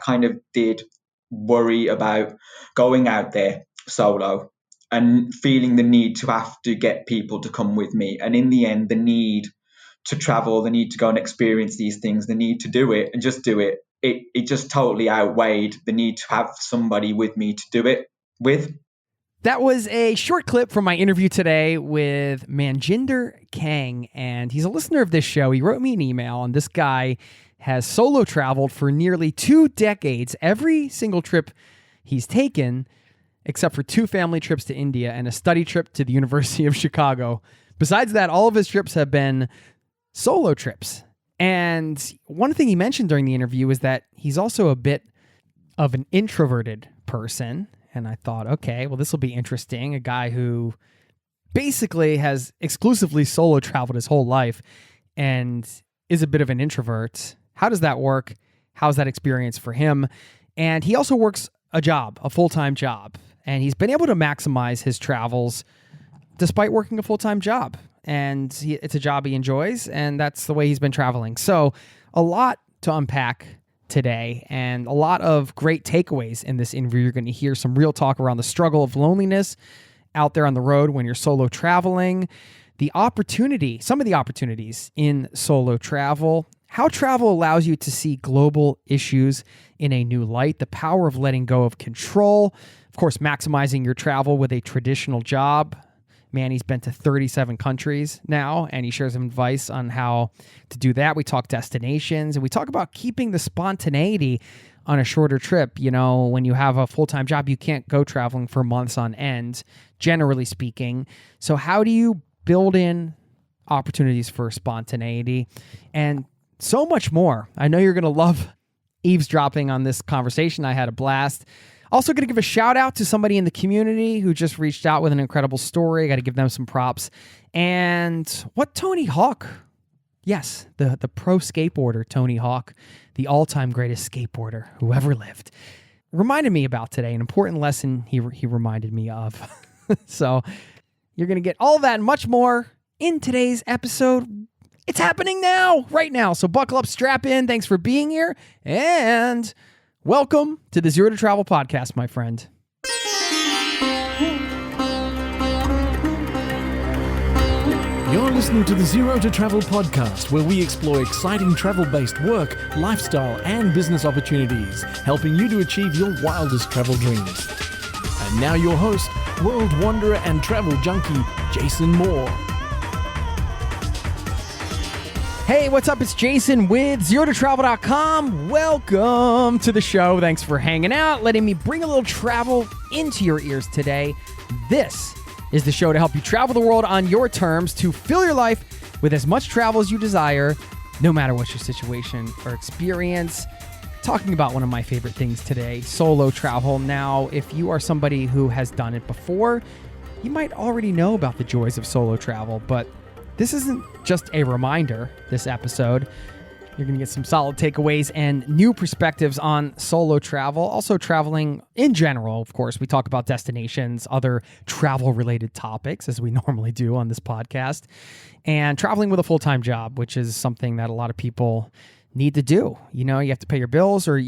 kind of did worry about going out there solo and feeling the need to have to get people to come with me. And in the end, the need to travel, the need to go and experience these things, the need to do it and just do it, it just totally outweighed the need to have somebody with me to do it with. That was a short clip from my interview today with Manjinder Kang, and he's a listener of this show. He wrote me an email, and this guy has solo traveled for nearly 2 decades. Every single trip he's taken, except for 2 family trips to India and a study trip to the University of Chicago. Besides that, all of his trips have been solo trips. And one thing he mentioned during the interview is that he's also a bit of an introverted person. And I thought, okay, well, this will be interesting. A guy who basically has exclusively solo traveled his whole life and is a bit of an introvert. How does that work? How's that experience for him? And he also works a job, a full-time job. And he's been able to maximize his travels despite working a full-time job. And it's a job he enjoys, and that's the way he's been traveling. So a lot to unpack today and a lot of great takeaways in this interview. You're going to hear some real talk around the struggle of loneliness out there on the road when you're solo traveling, some of the opportunities in solo travel, how travel allows you to see global issues in a new light, the power of letting go of control, of course, maximizing your travel with a traditional job. Manny's been to 37 countries now, and he shares some advice on how to do that. We talk destinations, and we talk about keeping the spontaneity on a shorter trip. You know, when you have a full-time job, you can't go traveling for months on end, generally speaking. So how do you build in opportunities for spontaneity and so much more? I know you're going to love eavesdropping on this conversation. I had a blast. Also going to give a shout out to somebody in the community who just reached out with an incredible story. I got to give them some props. And what Tony Hawk, yes, the pro skateboarder Tony Hawk, the all-time greatest skateboarder who ever lived, reminded me about today, an important lesson he reminded me of. So you're going to get all that and much more in today's episode. It's happening now, right now. So buckle up, strap in. Thanks for being here, and welcome to the Zero to Travel podcast, my friend. You're listening to the Zero to Travel podcast, where we explore exciting travel-based work, lifestyle, and business opportunities, helping you to achieve your wildest travel dreams. And now your host, world wanderer and travel junkie, Jason Moore. Hey, what's up? It's Jason with ZeroToTravel.com. Welcome to the show. Thanks for hanging out, letting me bring a little travel into your ears today. This is the show to help you travel the world on your terms, to fill your life with as much travel as you desire, no matter what your situation or experience. Talking about one of my favorite things today, solo travel. Now, if you are somebody who has done it before, you might already know about the joys of solo travel, but this isn't just a reminder, this episode. You're going to get some solid takeaways and new perspectives on solo travel. Also traveling in general, of course. We talk about destinations, other travel-related topics, as we normally do on this podcast. And traveling with a full-time job, which is something that a lot of people need to do. You know, you have to pay your bills, or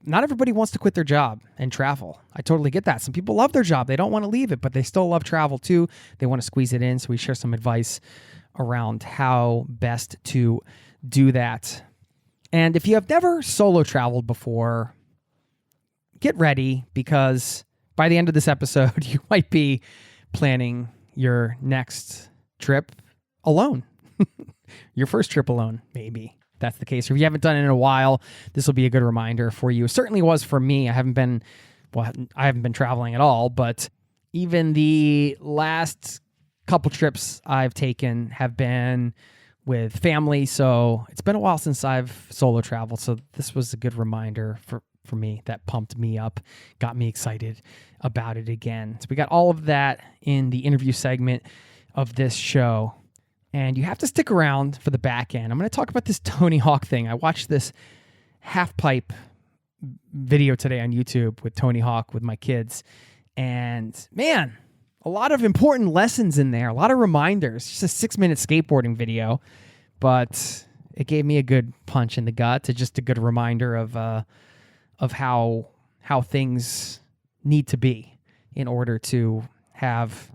not everybody wants to quit their job and travel. I totally get that. Some people love their job. They don't want to leave it, but they still love travel too. They want to squeeze it in. So we share some advice around how best to do that. And if you have never solo traveled before, get ready, because by the end of this episode, you might be planning your next trip alone. Your first trip alone, maybe. That's the case. Or if you haven't done it in a while, this will be a good reminder for you. It certainly was for me. I haven't been traveling at all, but even the last couple trips I've taken have been with family, so it's been a while since I've solo traveled, so this was a good reminder for me. That pumped me up, got me excited about it again. So we got all of that in the interview segment of this show, and you have to stick around for the back end. I'm going to talk about this Tony Hawk thing. I watched this half pipe video today on YouTube with Tony Hawk with my kids, and man, a lot of important lessons in there, a lot of reminders. Just a 6-minute skateboarding video, but it gave me a good punch in the gut, to just a good reminder of of how things need to be in order to have,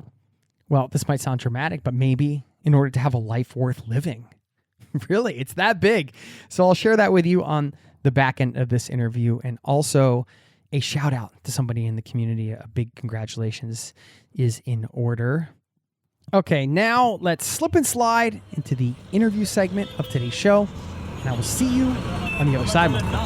well, this might sound dramatic, but maybe in order to have a life worth living. Really, it's that big. So I'll share that with you on the back end of this interview, and also a shout out to somebody in the community. A big congratulations is in order. Okay, now let's slip and slide into the interview segment of today's show, and I will see you on the other side, my friend.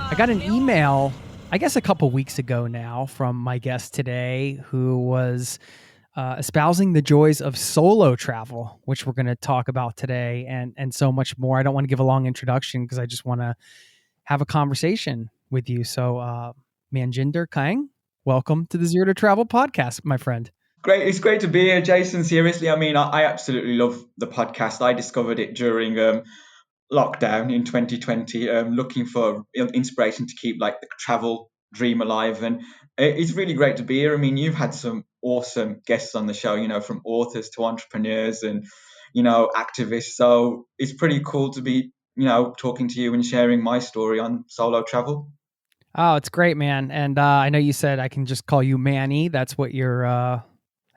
I got an email, I guess a couple weeks ago now, from my guest today, who was espousing the joys of solo travel, which we're going to talk about today, and so much more. I don't want to give a long introduction because I just want to have a conversation with you. So, Manjinder Kang, welcome to the Zero to Travel podcast, my friend. Great. It's great to be here, Jason. Seriously, I mean, I absolutely love the podcast. I discovered it during lockdown in 2020, looking for inspiration to keep like the travel dream alive. And it's really great to be here. I mean, you've had some awesome guests on the show, you know, from authors to entrepreneurs and, you know, activists. So it's pretty cool to be, you know, talking to you and sharing my story on solo travel. Oh, it's great, man. And I know you said I can just call you Manny. That's what your, I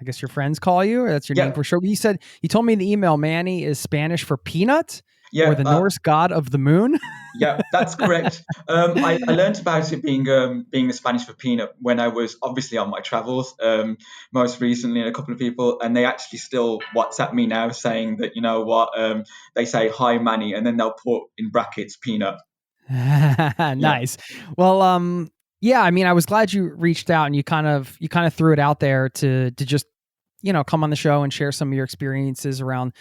guess your friends call you, or that's your name Yeah, for sure. But you told me in the email, Manny is Spanish for peanut, or yeah. the Norse god of the moon. Yeah, that's correct. I learned about it being the Spanish for peanut when I was obviously on my travels, most recently, and a couple of people, and they actually still WhatsApp me now saying that, you know what, they say hi Manny, and then they'll put in brackets peanut. Yeah, Nice. Well, yeah, I mean, I was glad you reached out and you kind of threw it out there to just, come on the show and share some of your experiences around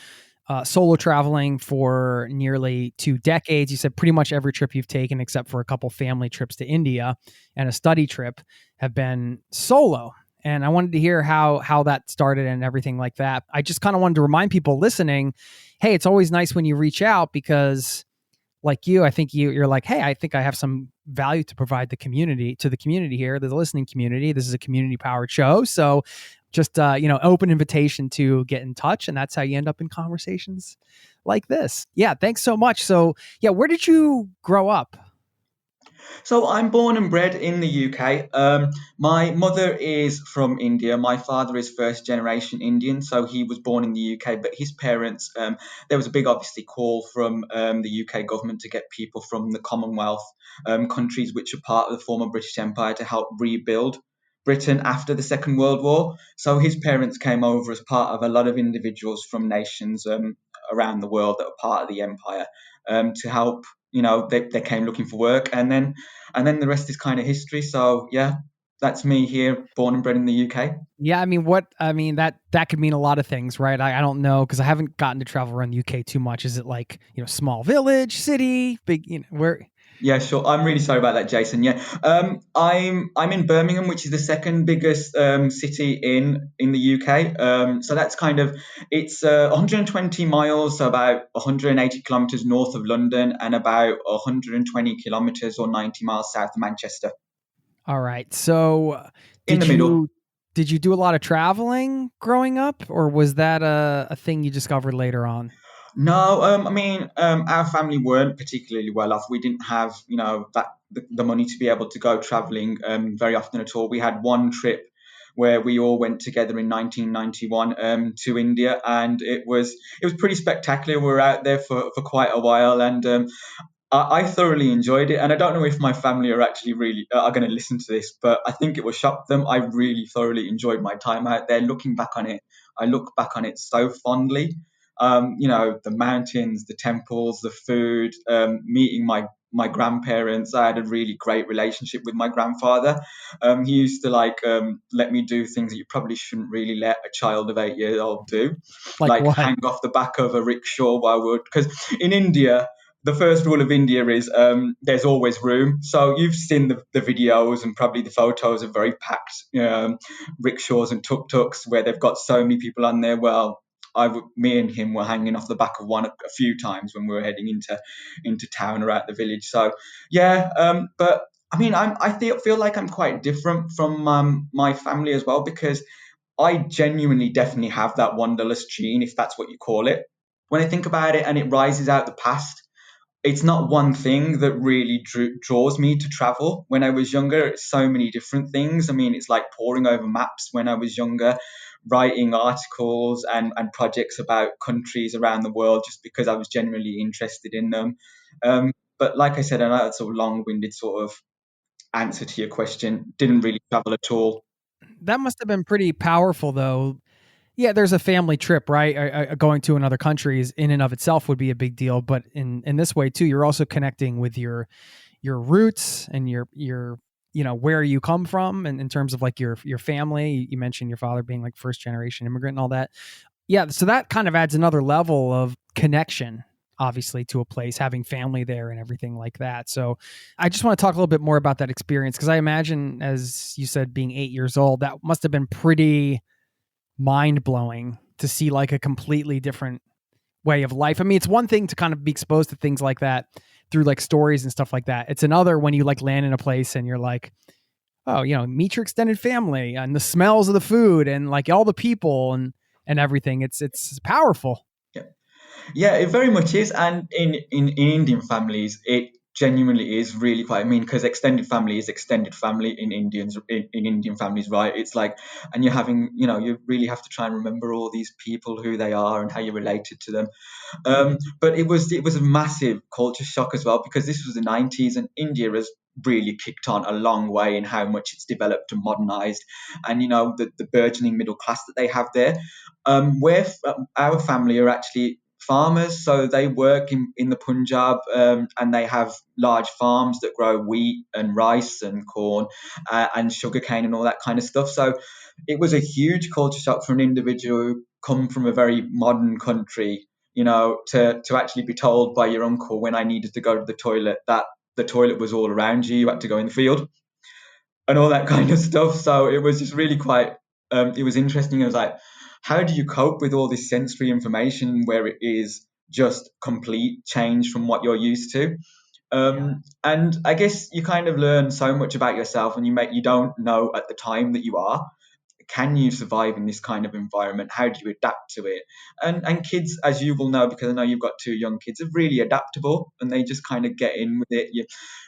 solo traveling for nearly 2 decades. You said pretty much every trip you've taken, except for a couple family trips to India and a study trip, have been solo. And I wanted to hear how that started and everything like that. I just kind of wanted to remind people listening, hey, it's always nice when you reach out because, like you, I think you're like, hey, I think I have some value to provide to the community here, the listening community. This is a community powered show. So just, open invitation to get in touch. And that's how you end up in conversations like this. Yeah. Thanks so much. So yeah, where did you grow up? so I'm born and bred in the UK. My mother is from India. My father is first generation Indian, so he was born in the UK. But his parents, there was a big, obviously, call from the UK government to get people from the Commonwealth countries, which are part of the former British Empire, to help rebuild Britain after the Second World War. So his parents came over as part of a lot of individuals from nations around the world that are part of the empire to help. You know, they came looking for work, and then the rest is kind of history. So yeah, that's me here, born and bred in the UK. Yeah. That could mean a lot of things, right? I don't know, because I haven't gotten to travel around the UK too much. Is it like, small village, city, big, where? Yeah, sure. I'm really sorry about that, Jason. Yeah, I'm in Birmingham, which is the second biggest city in the UK. So that's kind of it's 120 miles, so about 180 kilometers north of London, and about 120 kilometers or 90 miles south of Manchester. All right. So In did the middle. you did you do a lot of traveling growing up, or was that a thing you discovered later on? No, our family weren't particularly well off. We didn't have, you know, the money to be able to go traveling very often at all. We had one trip where we all went together in 1991 to India, and it was pretty spectacular. We were out there for quite a while, and I thoroughly enjoyed it, and I don't know if my family are actually really are going to listen to this, but I think it will shock them. I really thoroughly enjoyed my time out there. Looking back on it, I look back on it so fondly. You know, the mountains, the temples, the food, meeting my grandparents. I had a really great relationship with my grandfather. He used to let me do things that you probably shouldn't really let a child of 8 years old do, Like like what? hang off the back of a rickshaw while we're because in India the first rule of India is there's always room. So you've seen the videos and probably the photos of very packed rickshaws and tuk-tuks where they've got so many people on there. Well, me and him were hanging off the back of one a few times when we were heading into town or out the village. So yeah, but I mean, feel like I'm quite different from my family as well because I genuinely definitely have that wanderlust gene, if that's what you call it. when I think about it and it rises out the past, it's not one thing that really draws me to travel. When I was younger, it's so many different things. I mean, it's like poring over maps when I was younger, writing articles and projects about countries around the world just because I was genuinely interested in them. But like I said, I know that's a long-winded sort of answer to your question. Didn't really travel at all. That must have been pretty powerful, though. Yeah, there's a family trip, right? Going to another country is in and of itself would be a big deal, but in this way too, you're also connecting with your roots and your where you come from, and in terms of like your family. You mentioned your father being like first generation immigrant and all that. Yeah, so that kind of adds another level of connection, obviously, to a place, having family there and everything like that. So I just want to talk a little bit more about that experience, because I imagine, as you said, being 8 years old, that must have been pretty mind blowing to see like a completely different way of life. I mean, it's one thing to kind of be exposed to things like that through like stories and stuff like that. It's another when you like land in a place and you're like, oh, meet your extended family and the smells of the food and like all the people and everything. It's powerful. Yeah. Yeah, it very much is. And in Indian families, it genuinely is really quite, I mean, because extended family is extended family in Indian families, right? It's like, and you're having, you really have to try and remember all these people, who they are and how you're related to them. But it was a massive culture shock as well, because this was the 90s and India has really kicked on a long way in how much it's developed and modernized, and the burgeoning middle class that they have there. Our family are actually farmers, so they work in the Punjab, and they have large farms that grow wheat and rice and corn, and sugarcane and all that kind of stuff. So it was a huge culture shock for an individual who come from a very modern country, to actually be told by your uncle when I needed to go to the toilet that the toilet was all around you. You had to go in the field and all that kind of stuff. So it was just really quite, it was interesting. It was like, how do you cope with all this sensory information where it is just complete change from what you're used to? And I guess you kind of learn so much about yourself, and you don't know at the time that you are. Can you survive in this kind of environment? How do you adapt to it? And kids, as you will know, because I know you've got two young kids, are really adaptable, and they just kind of get in with it.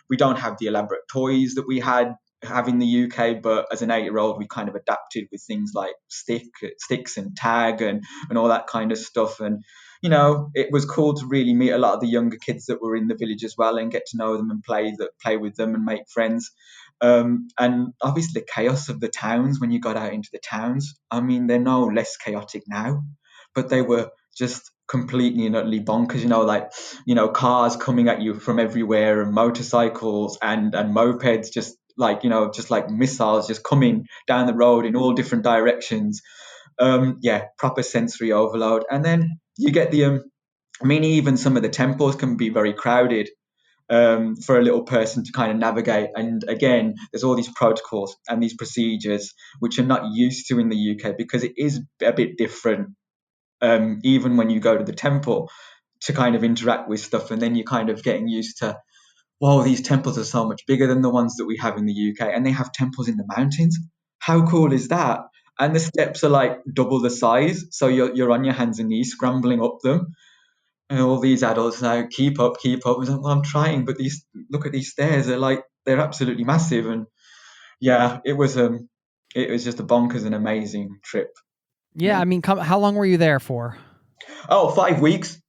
We don't have the elaborate toys that we have in the UK, but as an 8-year-old, we kind of adapted with things like sticks and tag and all that kind of stuff. And it was cool to really meet a lot of the younger kids that were in the village as well, and get to know them and play with them and make friends. And obviously the chaos of the towns when you got out into the towns. I mean, they're no less chaotic now, but they were just completely and utterly bonkers. Cars coming at you from everywhere, and motorcycles and mopeds just like missiles just coming down the road in all different directions. Yeah, proper sensory overload. And then you get I mean, even some of the temples can be very crowded, for a little person to kind of navigate. And again, there's all these protocols and these procedures which are not used to in the UK, because it is a bit different, even when you go to the temple to kind of interact with stuff. And then you're kind of getting used to, whoa, these temples are so much bigger than the ones that we have in the UK. And they have temples in the mountains. How cool is that? And the steps are like double the size. So you're on your hands and knees scrambling up them. And all these adults now, keep up, keep up. I was like, well, I'm trying, but look at these stairs. They're absolutely massive. And yeah, it was just a bonkers and amazing trip. Yeah, I mean, how long were you there for? Oh, 5 weeks.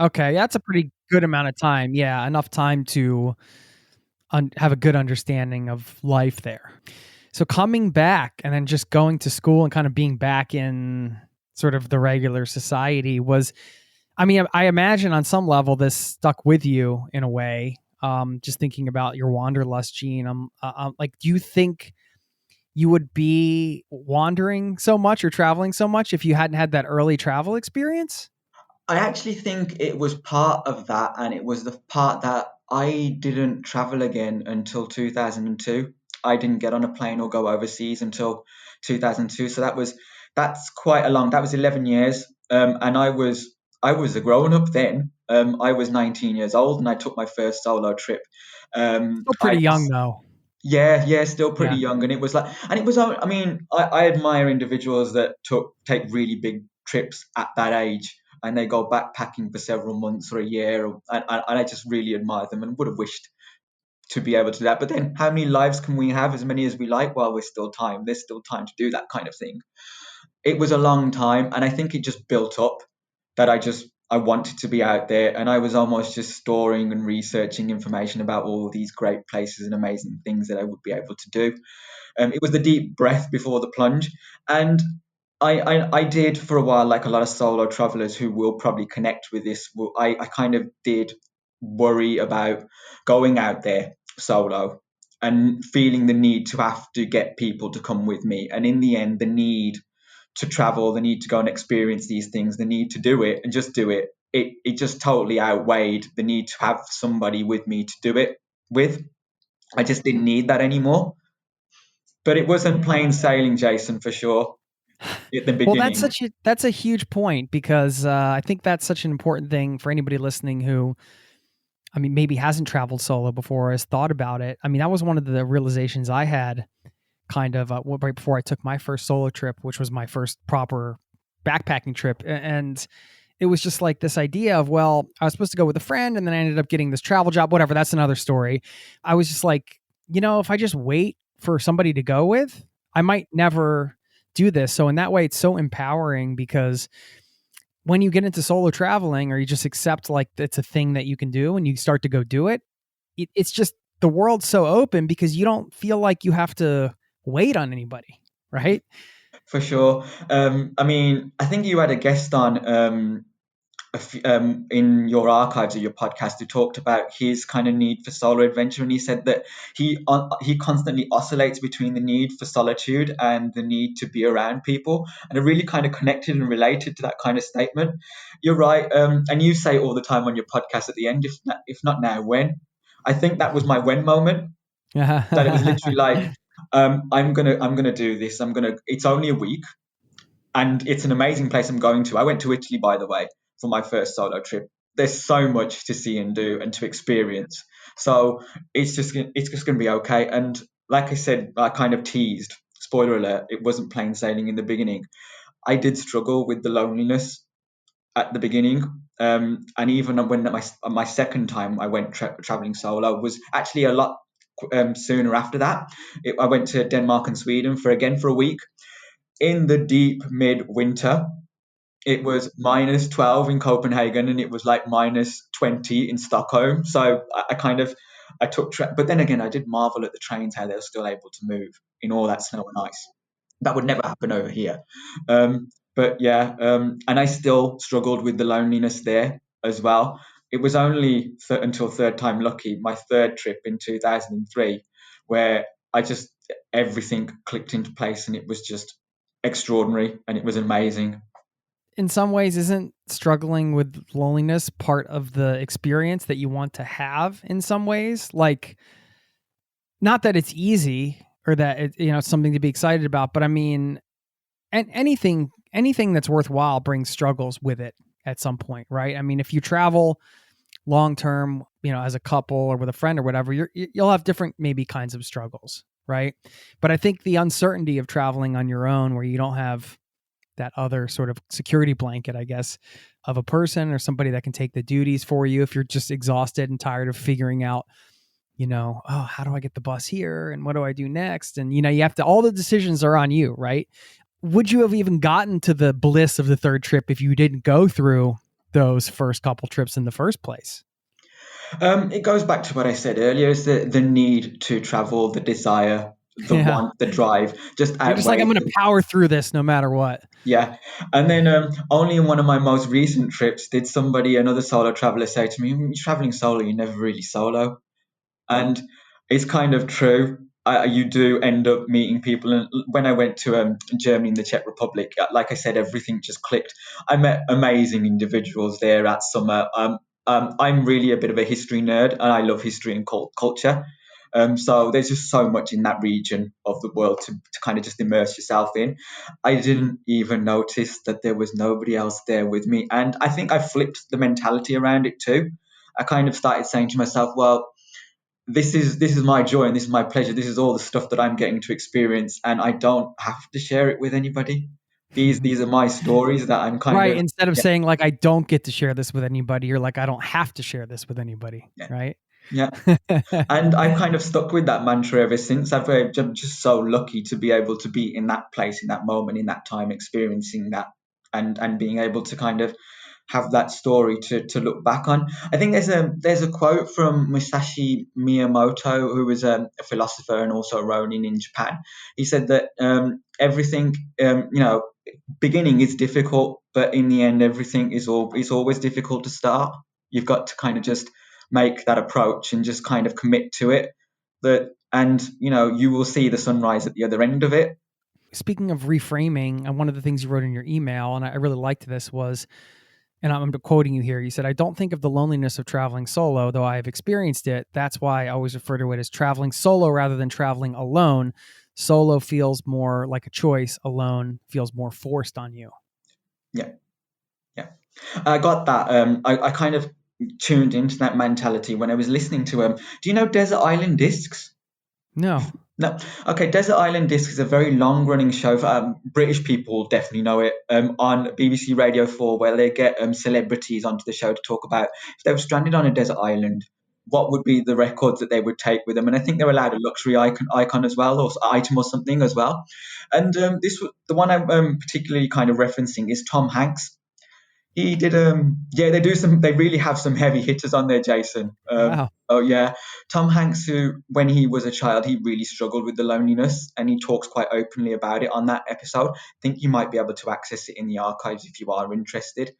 Okay, that's a pretty good amount of time. Yeah, enough time to have a good understanding of life there. So coming back and then just going to school and kind of being back in sort of the regular society was, I mean, I imagine on some level this stuck with you in a way. Just thinking about your wanderlust gene, like, do you think you would be wandering so much or traveling so much if you hadn't had that early travel experience? I actually think it was part of that, and it was the part that I didn't travel again until 2002. I didn't get on a plane or go overseas until 2002. So that's quite a long. That was 11 years, and I was a grown up then. I was 19 years old, and I took my first solo trip. Still I pretty young though. Yeah, still pretty Yeah. young, and it was like, and it was. I mean, I admire individuals that take really big trips at that age. and they go backpacking for several months or a year, and I just really admire them and would have wished to be able to do that. But then how many lives can we have? As many as we like while there's still time. There's still time to do that kind of thing. It was a long time, and I think it just built up that I wanted to be out there, and I was almost just storing and researching information about all these great places and amazing things that I would be able to do. It was the deep breath before the plunge, and I did for a while, like a lot of solo travelers who will probably connect with this. I kind of did worry about going out there solo and feeling the need to have to get people to come with me, and in the end, the need to travel, the need to go and experience these things, the need to do it and just do it. It just totally outweighed the need to have somebody with me to do it with. I just didn't need that anymore. But it wasn't plain sailing, Jason, for sure, at the Well, beginning. that's a huge point, because I think that's such an important thing for anybody listening who, I mean, maybe hasn't traveled solo before, has thought about it. I mean, that was one of the realizations I had kind of right before I took my first solo trip, which was my first proper backpacking trip. And it was just like this idea of, well, I was supposed to go with a friend, and then I ended up getting this travel job, whatever. That's another story. I was just like, if I just wait for somebody to go with, I might never do this. So in that way, it's so empowering, because when you get into solo traveling, or you just accept like it's a thing that you can do and you start to go do it, it's just, the world's so open because you don't feel like you have to wait on anybody, right? For sure. I mean, I think you had a guest on in your archives of your podcast who talked about his kind of need for solo adventure, and he said that he constantly oscillates between the need for solitude and the need to be around people, and I really kind of connected and related to that kind of statement. You're right, and you say all the time on your podcast at the end, if not now, when? I think that was my when moment. That it was literally like, I'm gonna do this. It's only a week, and it's an amazing place I'm going to. I went to Italy, by the way, for my first solo trip. There's so much to see and do and to experience. So it's just going to be okay. And like I said, I kind of teased. Spoiler alert: it wasn't plain sailing in the beginning. I did struggle with the loneliness at the beginning, and even when my second time I went traveling solo was actually a lot sooner after that. I went to Denmark and Sweden for a week in the deep mid-winter. It was minus 12 in Copenhagen, and it was like minus 20 in Stockholm. So I took, but then again, I did marvel at the trains, how they were still able to move in all that snow and ice. That would never happen over here. But yeah, and I still struggled with the loneliness there as well. It was only until third time lucky, my third trip in 2003, where everything clicked into place, and it was just extraordinary, and it was amazing. In some ways, isn't struggling with loneliness part of the experience that you want to have in some ways? Like, not that it's easy or that it's something to be excited about, but I mean, anything that's worthwhile brings struggles with it at some point, right? I mean, if you travel long term, as a couple or with a friend or whatever, you'll have different maybe kinds of struggles, right? But I think the uncertainty of traveling on your own, where you don't have that other sort of security blanket, I guess, of a person or somebody that can take the duties for you if you're just exhausted and tired of figuring out, how do I get the bus here and what do I do next? And, you have to, all the decisions are on you, right? Would you have even gotten to the bliss of the third trip if you didn't go through those first couple trips in the first place? It goes back to what I said earlier: is the need to travel, the desire, the want, the drive. You're just like, I'm going to power through this no matter what. Yeah, and then only in one of my most recent trips did another solo traveler, say to me, "You're traveling solo, you're never really solo," and it's kind of true. You do end up meeting people, and when I went to Germany and the Czech Republic, like I said, everything just clicked. I met amazing individuals there at summer. I'm really a bit of a history nerd, and I love history and culture. So there's just so much in that region of the world to kind of just immerse yourself in. I didn't even notice that there was nobody else there with me, and I think I flipped the mentality around it too. I kind of started saying to myself, well, this is my joy and this is my pleasure. This is all the stuff that I'm getting to experience, and I don't have to share it with anybody. these are my stories that I'm kind Right. of, Instead of yeah, saying like, I don't get to share this with anybody, you're like, I don't have to share this with anybody. yeah, Right. yeah. And I've kind of stuck with that mantra ever since. I'm just so lucky to be able to be in that place, in that moment, in that time, experiencing that, and being able to kind of have that story to look back on. I think there's a quote from Musashi Miyamoto, who was a philosopher and also a Ronin in Japan. He said that everything, beginning is difficult, but in the end, everything is always difficult to start. You've got to kind of just make that approach and just kind of commit to it. And you will see the sunrise at the other end of it. Speaking of reframing, and one of the things you wrote in your email, and I really liked this was, and I'm quoting you here, you said, I don't think of the loneliness of traveling solo, though I have experienced it. That's why I always refer to it as traveling solo rather than traveling alone. Solo feels more like a choice. Alone feels more forced on you. Yeah, yeah. I got that. I kind of tuned into that mentality when I was listening to do you know Desert Island Discs? No. No. Okay, Desert Island Discs is a very long running show. British people definitely know it, on BBC Radio 4, where they get celebrities onto the show to talk about if they were stranded on a desert island, what would be the records that they would take with them. And I think they're allowed a luxury icon as well, or item or something as well. And this was the one I'm particularly kind of referencing is Tom Hanks. He did yeah, they really have some heavy hitters on there, Jason. Wow. Oh yeah. Tom Hanks, who when he was a child he really struggled with the loneliness, and he talks quite openly about it on that episode. I think you might be able to access it in the archives if you are interested.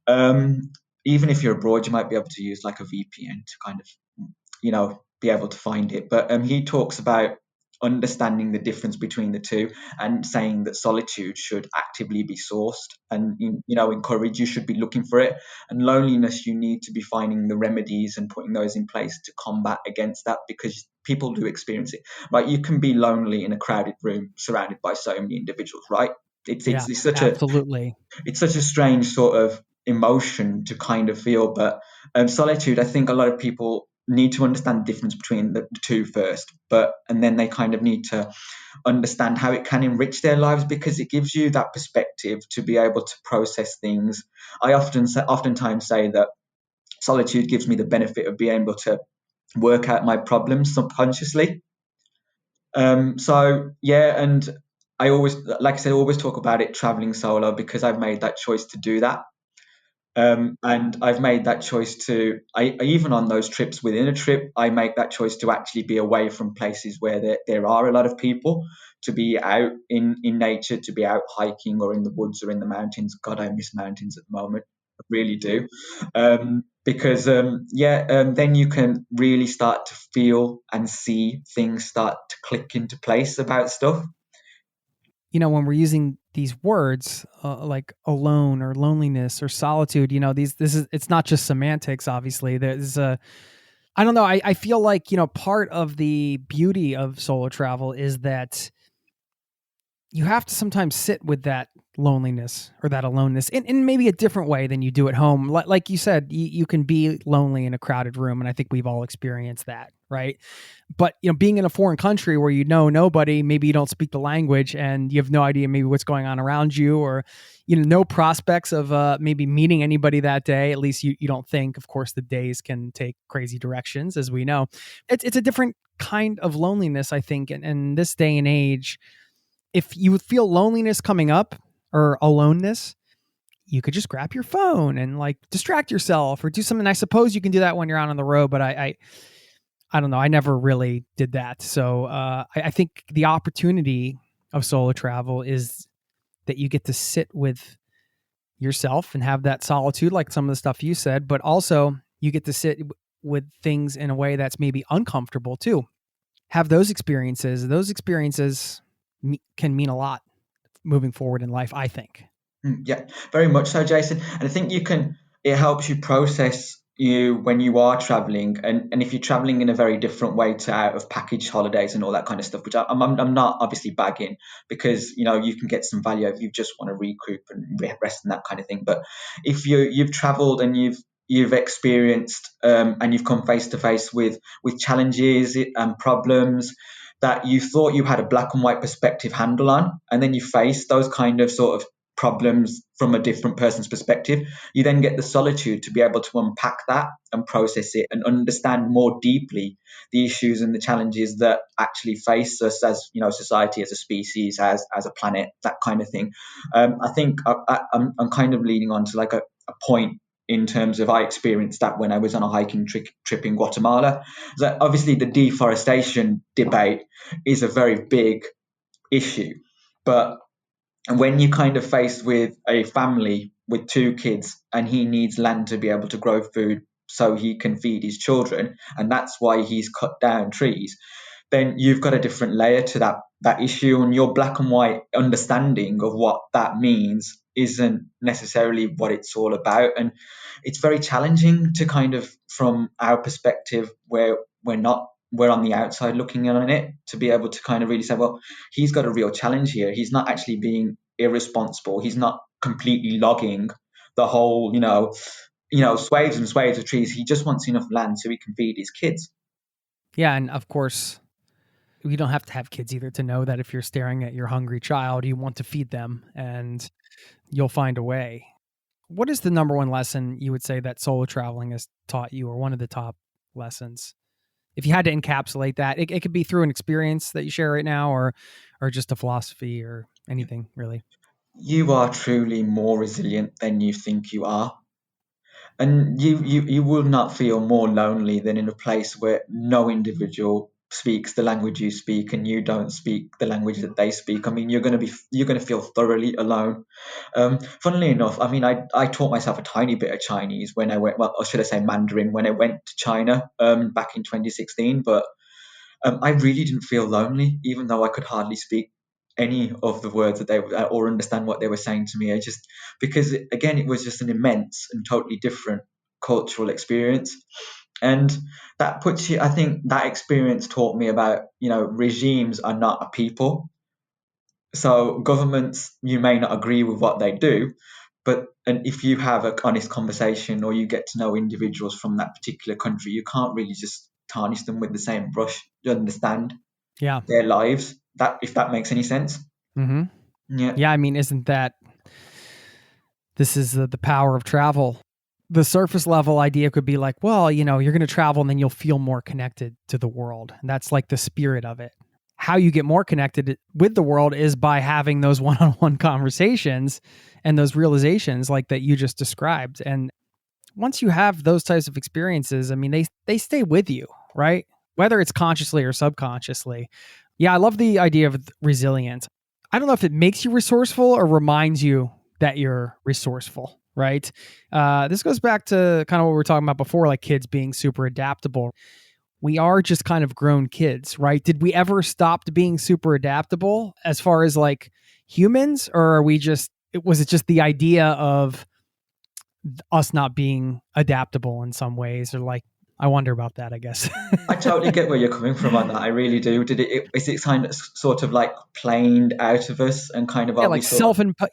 Um Even if you're abroad, you might be able to use like a VPN to kind of be able to find it. But he talks about understanding the difference between the two, and saying that solitude should actively be sourced and encouraged. You should be looking for it, and loneliness, you need to be finding the remedies and putting those in place to combat against that, because people do experience it. Right, you can be lonely in a crowded room surrounded by so many individuals, right? Yeah, It's such a absolutely. it's such a strange sort of emotion to kind of feel. But solitude, I think a lot of people need to understand the difference between the two first, and then they kind of need to understand how it can enrich their lives, because it gives you that perspective to be able to process things. I oftentimes say that solitude gives me the benefit of being able to work out my problems subconsciously. So yeah, and I always, like I said, always talk about it traveling solo, because I've made that choice to do that. And I've made that choice even on those trips within a trip, I make that choice to actually be away from places where there are a lot of people, to be out in nature, to be out hiking or in the woods or in the mountains. God, I miss mountains at the moment. I really do. Because, then you can really start to feel and see things start to click into place about stuff. When we're using these words like alone or loneliness or solitude, it's not just semantics. Obviously, there's I don't know. I feel like, part of the beauty of solo travel is that you have to sometimes sit with that loneliness or that aloneness in maybe a different way than you do at home. Like you said, you can be lonely in a crowded room. And I think we've all experienced that, right? But, being in a foreign country where you know nobody, maybe you don't speak the language and you have no idea maybe what's going on around you, or, no prospects of maybe meeting anybody that day. At least you don't think. Of course, the days can take crazy directions, as we know. It's a different kind of loneliness, I think. And in this day and age, if you feel loneliness coming up or aloneness, you could just grab your phone and like distract yourself or do something. I suppose you can do that when you're out on the road, but I don't know. I never really did that. So I think the opportunity of solo travel is that you get to sit with yourself and have that solitude, like some of the stuff you said, but also you get to sit with things in a way that's maybe uncomfortable too. Have those experiences. Those experiences can mean a lot moving forward in life, I think. Yeah, very much so, Jason. And I think it helps you process you when you are traveling, and if you're traveling in a very different way to out of package holidays and all that kind of stuff, which I'm not obviously bagging, because you can get some value if you just want to recoup and rest and that kind of thing. But if you've traveled and you've experienced and you've come face to face with challenges and problems, that you thought you had a black and white perspective handle on, and then you face those kind of sort of problems from a different person's perspective, you then get the solitude to be able to unpack that and process it and understand more deeply the issues and the challenges that actually face us as, you know, society, as a species, as a planet, that kind of thing. I think I'm kind of leading on to like a point in terms of, I experienced that when I was on a hiking trip in Guatemala. That obviously the deforestation debate is a very big issue, but when you kind of faced with a family with 2 kids and he needs land to be able to grow food so he can feed his children, and that's why he's cut down trees, then you've got a different layer to that issue, and your black and white understanding of what that means isn't necessarily what it's all about. And it's very challenging to kind of, from our perspective, where we're on the outside looking in on it, to be able to kind of really say, well, he's got a real challenge here. He's not actually being irresponsible. He's not completely logging the whole, swathes and swathes of trees. He just wants enough land so he can feed his kids. Yeah, and of course, you don't have to have kids either to know that if you're staring at your hungry child, you want to feed them, and you'll find a way. What is the number one lesson you would say that solo traveling has taught you, or one of the top lessons? If you had to encapsulate that, it could be through an experience that you share right now, or just a philosophy, or anything really. You are truly more resilient than you think you are. And you will not feel more lonely than in a place where no individual speaks the language you speak and you don't speak the language that they speak. I mean, you're going to feel thoroughly alone. Funnily enough, I mean, I taught myself a tiny bit of Chinese when I went, well, or should I say Mandarin, when I went to China back in 2016. But I really didn't feel lonely, even though I could hardly speak any of the words that they or understand what they were saying to me. Because again, it was just an immense and totally different cultural experience. And that puts you, I think that experience taught me about, regimes are not a people. So governments, you may not agree with what they do, and if you have an honest conversation or you get to know individuals from that particular country, you can't really just tarnish them with the same brush. You understand their lives, that if that makes any sense. Mm-hmm. Yeah. Yeah, I mean, this is the power of travel. The surface level idea could be like, well, you're going to travel and then you'll feel more connected to the world. And that's like the spirit of it. How you get more connected with the world is by having those one-on-one conversations and those realizations like that you just described. And once you have those types of experiences, I mean, they stay with you, right? Whether it's consciously or subconsciously. Yeah, I love the idea of resilience. I don't know if it makes you resourceful or reminds you that you're resourceful, right? This goes back to kind of what we were talking about before, like kids being super adaptable. We are just kind of grown kids, right? Did we ever stop being super adaptable as far as like humans, or was it just the idea of us not being adaptable in some ways, or like, I wonder about that, I guess. I totally get where you're coming from on that. I really do. Is it kind of sort of like planed out of us and kind of like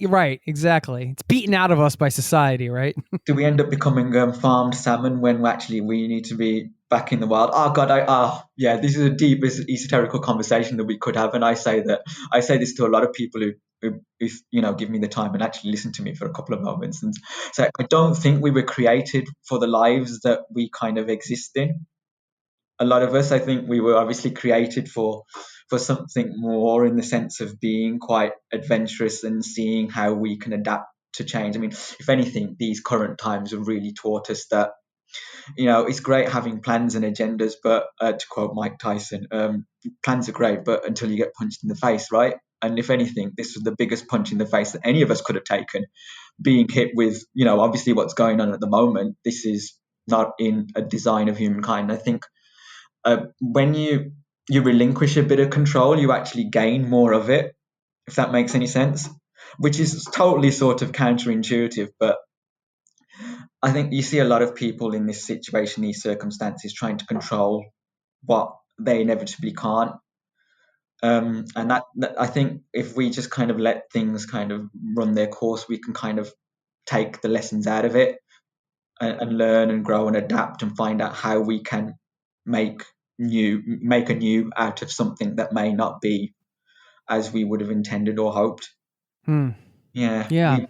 right, exactly. It's beaten out of us by society, right? Do we end up becoming farmed salmon when we need to be back in the wild? Oh God, this is a deep esoterical conversation that we could have, and I say this to a lot of people who give me the time and actually listen to me for a couple of moments. And so I don't think we were created for the lives that we kind of exist in. A lot of us, I think we were obviously created for something more, in the sense of being quite adventurous and seeing how we can adapt to change. I mean, if anything, these current times have really taught us that, it's great having plans and agendas, but to quote Mike Tyson, plans are great, but until you get punched in the face, right? And if anything, this was the biggest punch in the face that any of us could have taken, being hit with, obviously what's going on at the moment. This is not in a design of humankind. I think when you relinquish a bit of control, you actually gain more of it, if that makes any sense, which is totally sort of counterintuitive. But I think you see a lot of people in this situation, these circumstances, trying to control what they inevitably can't. And that I think if we just kind of let things kind of run their course, we can kind of take the lessons out of it and learn and grow and adapt and find out how we can make make a new out of something that may not be as we would have intended or hoped. Hmm. Yeah, Yeah.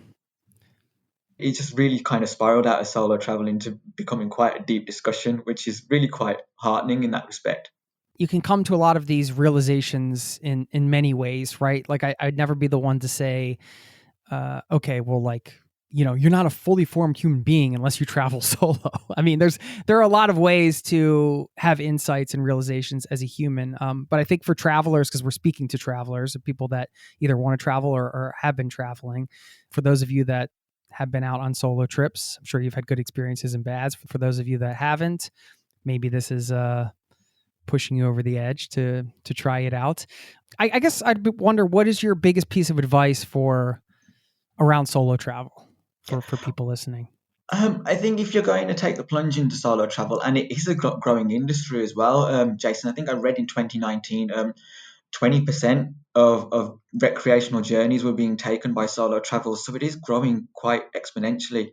it just really kind of spiraled out of solo travel into becoming quite a deep discussion, which is really quite heartening in that respect. You can come to a lot of these realizations in many ways, right? Like I'd never be the one to say, okay, well, like, you're not a fully formed human being unless you travel solo. I mean, there are a lot of ways to have insights and realizations as a human. But I think for travelers, because we're speaking to travelers, people that either want to travel or have been traveling, for those of you that have been out on solo trips, I'm sure you've had good experiences and bads. For those of you that haven't, maybe this is pushing you over the edge to try it out. I guess I'd wonder, what is your biggest piece of advice for around solo travel for people listening? I think if you're going to take the plunge into solo travel, and it is a growing industry as well, Jason, I think I read in 2019, 20% of recreational journeys were being taken by solo travel. So it is growing quite exponentially.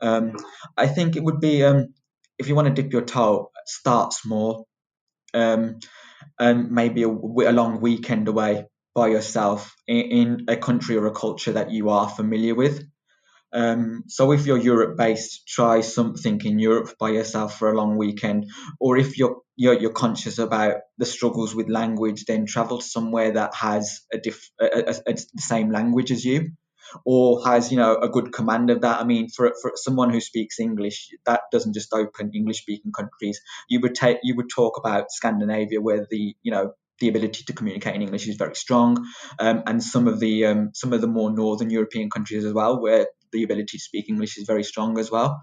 I think it would be, if you want to dip your toe, start small, um, and maybe a long weekend away by yourself in a country or a culture that you are familiar with. So if you're Europe based, try something in Europe by yourself for a long weekend. Or if you're conscious about the struggles with language, then travel to somewhere that has the same language as you, or has a good command of that. I mean, for someone who speaks English, that doesn't just open English speaking countries. You would talk about Scandinavia, where the ability to communicate in English is very strong, and some of the more northern European countries as well, where the ability to speak English is very strong as well.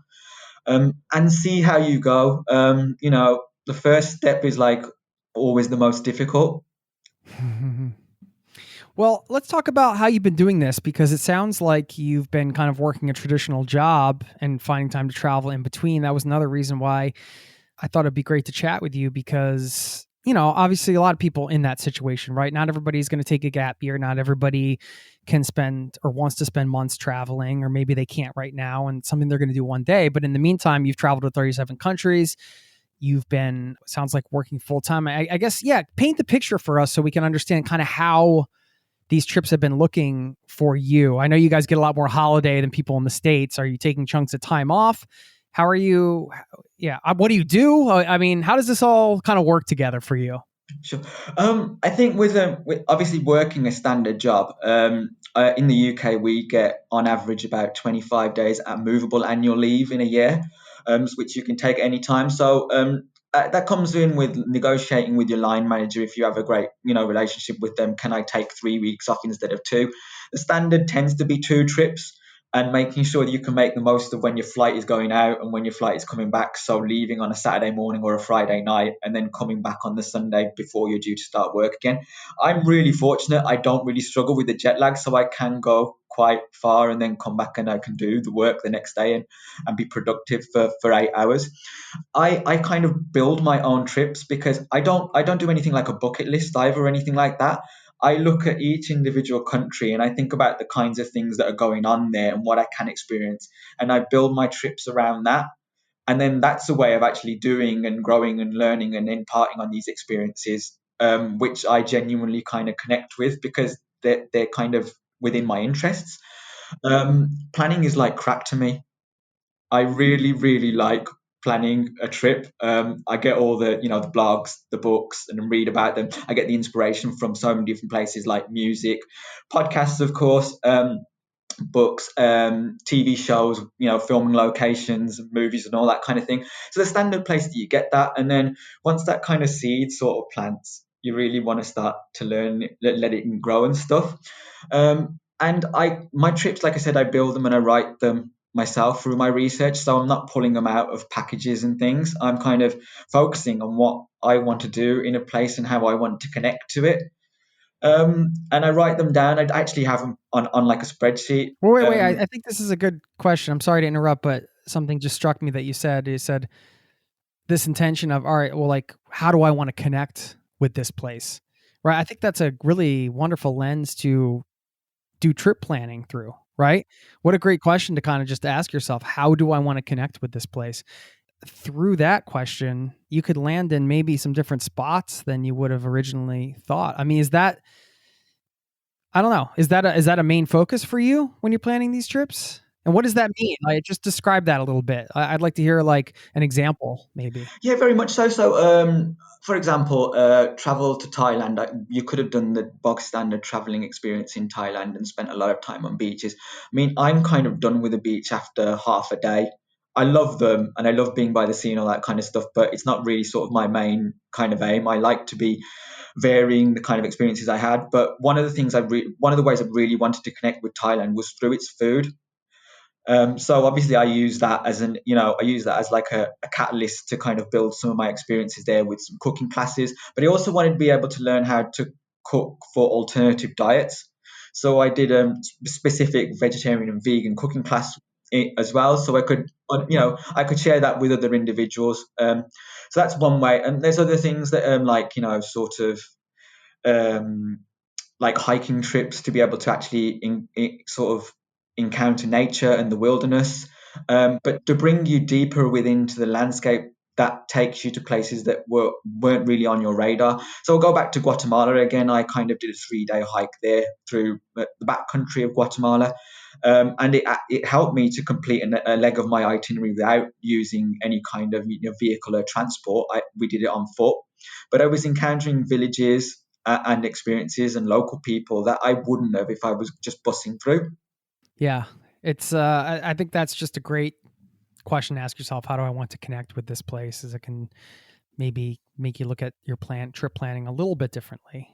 And see how you go. The first step is like always the most difficult. Well, let's talk about how you've been doing this, because it sounds like you've been kind of working a traditional job and finding time to travel in between. That was another reason why I thought it'd be great to chat with you, because, obviously a lot of people in that situation, right? Not everybody's going to take a gap year. Not everybody can spend or wants to spend months traveling, or maybe they can't right now and something they're going to do one day. But in the meantime, you've traveled to 37 countries. You've been, sounds like, working full time. I guess, yeah, paint the picture for us so we can understand kind of how these trips have been looking for you. I know you guys get a lot more holiday than people in the States. Are you taking chunks of time off? How are you? Yeah. What do you do? I mean, how does this all kind of work together for you? Sure. I think with obviously working a standard job, in the UK we get on average about 25 days at movable annual leave in a year, which you can take any time. So that comes in with negotiating with your line manager. If you have a great relationship with them, can I take 3 weeks off instead of two? The standard tends to be 2 trips, and making sure that you can make the most of when your flight is going out and when your flight is coming back. So leaving on a Saturday morning or a Friday night and then coming back on the Sunday before you're due to start work again. I'm really fortunate. I don't really struggle with the jet lag, so I can go quite far and then come back and I can do the work the next day and be productive for 8 hours. I kind of build my own trips because I don't do anything like a bucket list either or anything like that. I look at each individual country and I think about the kinds of things that are going on there and what I can experience. And I build my trips around that. And then that's a way of actually doing and growing and learning and imparting on these experiences, which I genuinely kind of connect with because they're kind of within my interests. Planning is like crack to me. I really, really like planning a trip. I get all the blogs, the books, and read about them. I get the inspiration from so many different places like music, podcasts, of course, books, TV shows, filming locations, movies, and all that kind of thing. So the standard place that you get that, and then once that kind of seed sort of plants, you really want to start to learn, let it grow and stuff. And my trips, like I said, I build them and I write them myself through my research. So I'm not pulling them out of packages and things. I'm kind of focusing on what I want to do in a place and how I want to connect to it. And I write them down. I actually have them on like a spreadsheet. Wait. I think this is a good question. I'm sorry to interrupt, but something just struck me that you said. You said this intention of, all right, well, like, how do I want to connect with this place? Right. I think that's a really wonderful lens to do trip planning through, right? What a great question to kind of just ask yourself. How do I want to connect with this place? through that question, you could land in maybe some different spots than you would have originally thought. I mean, I don't know. Is that a main focus for you when you're planning these trips? And what does that mean? Like, just describe that a little bit. I'd like to hear like an example, maybe. Yeah, very much so. So, for example, travel to Thailand, you could have done the bog standard traveling experience in Thailand and spent a lot of time on beaches. I mean, I'm kind of done with the beach after half a day. I love them and I love being by the sea and all that kind of stuff, but it's not really sort of my main kind of aim. I like to be varying the kind of experiences I had. But one of the ways I really wanted to connect with Thailand was through its food. So obviously I use that as like a catalyst to kind of build some of my experiences there with some cooking classes. But I also wanted to be able to learn how to cook for alternative diets. So I did a specific vegetarian and vegan cooking class as well. So I could share that with other individuals. So that's one way. And there's other things that sort of um, like hiking trips to be able to actually sort of encounter nature and the wilderness, but to bring you deeper within to the landscape that takes you to places that weren't really on your radar. So I'll go back to Guatemala again. I kind of did a 3-day hike there through the backcountry of Guatemala, and it helped me to complete a leg of my itinerary without using any kind of vehicle or transport. We did it on foot, but I was encountering villages and experiences and local people that I wouldn't have if I was just bussing through. Yeah, it's. I think that's just a great question to ask yourself. How do I want to connect with this place? As it can maybe make you look at your trip planning a little bit differently.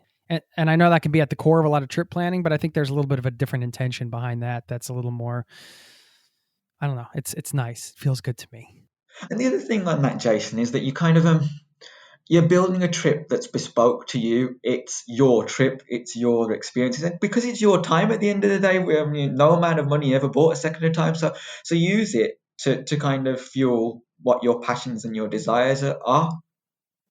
And I know that can be at the core of a lot of trip planning, but I think there's a little bit of a different intention behind that. That's a little more. I don't know. It's nice. It feels good to me. And the other thing on that, Jason, is that you kind of you're building a trip that's bespoke to you. It's your trip. It's your experiences. And because it's your time at the end of the day, no amount of money ever bought a second of time. So use it to kind of fuel what your passions and your desires are.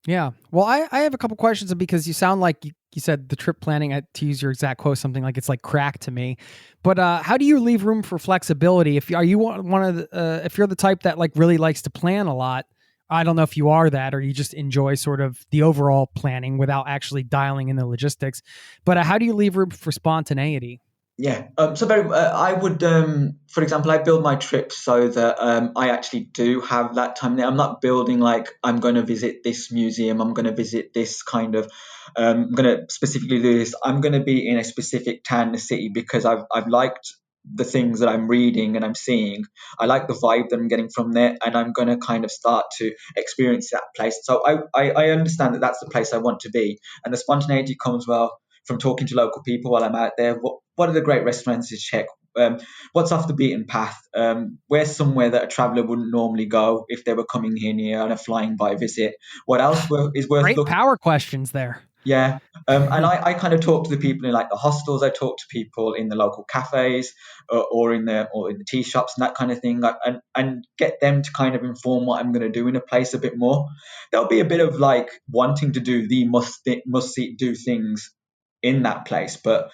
Yeah. Well, I have a couple questions because you sound like you said the trip planning, to use your exact quote, something like it's like crack to me. But how do you leave room for flexibility? If are you one of the, if you're the type that like really likes to plan a lot, I don't know if you are that, or you just enjoy sort of the overall planning without actually dialing in the logistics. But how do you leave room for spontaneity? Yeah. I would, for example, I build my trips so that I actually do have that time there. I'm not building like I'm going to visit this museum. I'm going to visit this kind of. I'm going to specifically do this. I'm going to be in a specific town, or city, because I've liked the things that I'm reading and I'm seeing. I like the vibe that I'm getting from there, and I'm going to kind of start to experience that place. So I understand that that's the place I want to be, and the spontaneity comes from talking to local people while I'm out there. What are the great restaurants to check? What's off the beaten path? Where's somewhere that a traveller wouldn't normally go if they were coming here near on a flying by visit? What else is worth Great looking? power questions there. Yeah. And I kind of talk to the people in like the hostels. I talk to people in the local cafes or in the tea shops and that kind of thing, and get them to kind of inform what I'm going to do in a place a bit more. There'll be a bit of like wanting to do the must see do things in that place, but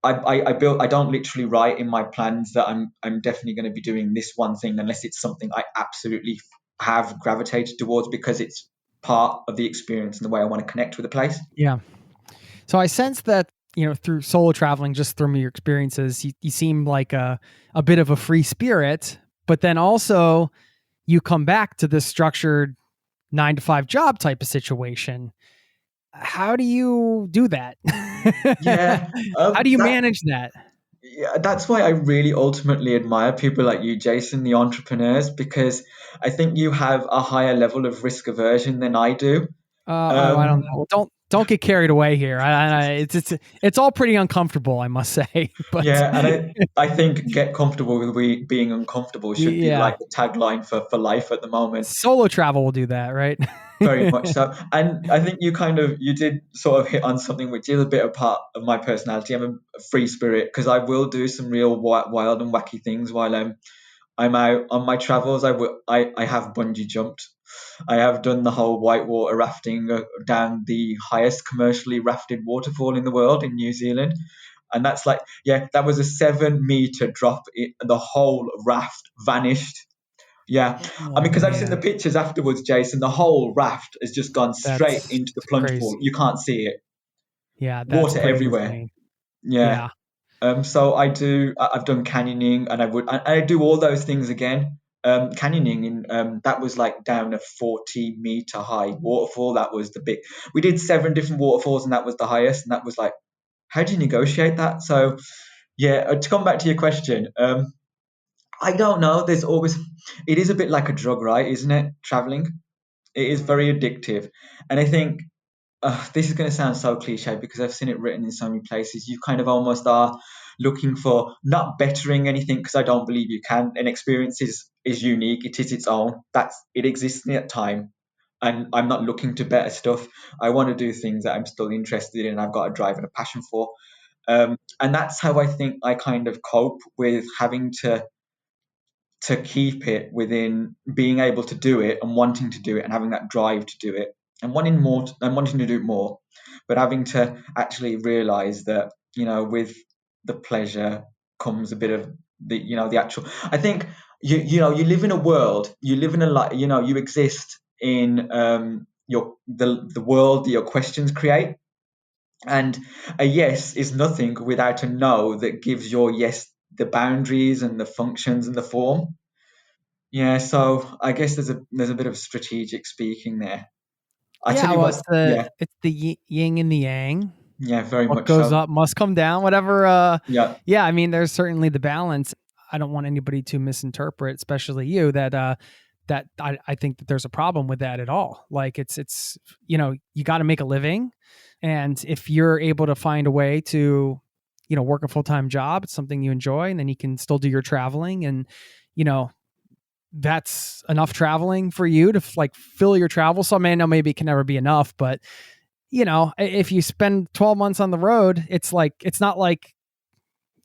I don't literally write in my plans that I'm definitely going to be doing this one thing unless it's something I absolutely have gravitated towards because it's part of the experience and the way I want to connect with the place. Yeah. So I sense that, through solo traveling, just through your experiences, you seem like a bit of a free spirit, but then also you come back to this structured 9 to 5 job type of situation. How do you do that? Yeah, How do you manage that? yeah, that's why I really ultimately admire people like you, Jason, the entrepreneurs, because I think you have a higher level of risk aversion than I do. I don't Um, know. Don't get carried away here. It's all pretty uncomfortable, I must say. But yeah, and I think get comfortable with being uncomfortable should be yeah, like the tagline for life at the moment. solo travel will do that, right? Very much so. And I think you did sort of hit on something which is a bit of part of my personality. I'm a free spirit because I will do some real wild and wacky things while I'm out on my travels. I have bungee jumped. I have done the whole whitewater rafting down the highest commercially rafted waterfall in the world in New Zealand. And that's that was a 7-meter drop. The whole raft vanished. Yeah. I Oh, mean, because I've seen the man. pictures afterwards, Jason, the whole raft has just gone straight That's into the plunge pool. crazy. You can't see it. Yeah, that's Water pretty everywhere. insane. Yeah. Yeah. So I've done canyoning, and I do all those things again. Canyoning that was like down a 40-meter high waterfall. That was the big. We did 7 different waterfalls, and that was the highest. And that was like, how do you negotiate that? So yeah, to come back to your question, I don't know. It is a bit like a drug, right? Isn't it? Traveling, it is very addictive, and I think this is going to sound so cliche because I've seen it written in so many places. You kind of almost are looking for not bettering anything, because I don't believe you can. An experience is unique. It is its own. It exists in that time, and I'm not looking to better stuff. I want to do things that I'm still interested in. I've got a drive and a passion for, and that's how I think I kind of cope with having to keep it within being able to do it and wanting to do it and having that drive to do it and wanting to do it more, but having to actually realize that, with the pleasure comes a bit of the actual. I think you live in a world, you live in a life, you exist in the world that your questions create, and a yes is nothing without a no that gives your yes the boundaries and the functions and the form. Yeah, so I guess there's a bit of strategic speaking there. I tell Yeah, you well, what's, it's the yeah, it's the yin and the yang. yeah, very What much goes so. up must come down. Whatever. Yeah, Yeah, I mean, there's certainly the balance. I don't want anybody to misinterpret, especially you, that I think that there's a problem with that at all. Like it's you got to make a living, and if you're able to find a way to work a full-time job, it's something you enjoy, and then you can still do your traveling, and you know that's enough traveling for you to like fill your travel. So I mean, I know maybe it can never be enough, but if you spend 12 months on the road, it's not like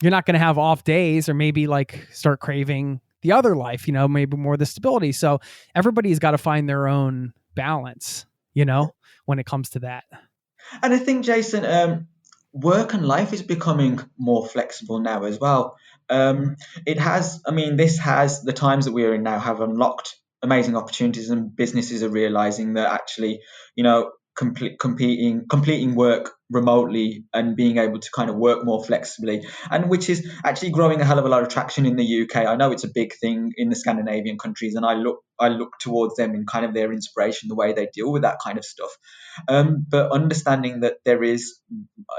you're not going to have off days or maybe like start craving the other life, maybe more the stability. So everybody's got to find their own balance, when it comes to that. and I think, Jason, work and life is becoming more flexible now as well. It has, I mean, this has the times that we are in now have unlocked amazing opportunities, and businesses are realizing that actually, completing work remotely and being able to kind of work more flexibly, and which is actually growing a hell of a lot of traction in the UK. I know it's a big thing in the Scandinavian countries, and I look towards them in kind of their inspiration, the way they deal with that kind of stuff. But understanding that there is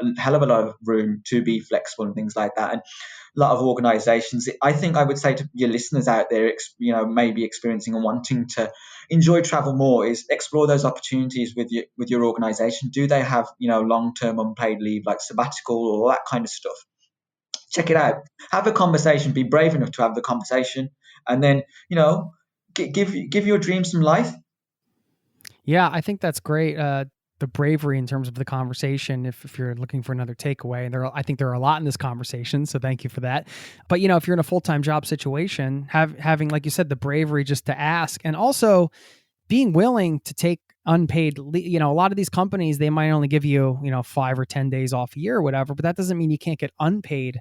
a hell of a lot of room to be flexible and things like that, and a lot of organizations, I think I would say to your listeners out there, maybe experiencing and wanting to enjoy travel more, is explore those opportunities with your organization. Do they have long-term unpaid leave, like sabbatical or all that kind of stuff? Check it out, have a conversation, be brave enough to have the conversation, and then give your dreams some life. Yeah, I think that's great. The bravery in terms of the conversation, if you're looking for another takeaway, and I think there are a lot in this conversation, so thank you for that. But if you're in a full-time job situation, having, like you said, the bravery just to ask, and also being willing to take unpaid leave. A lot of these companies, they might only give you 5 or 10 days off a year or whatever, but that doesn't mean you can't get unpaid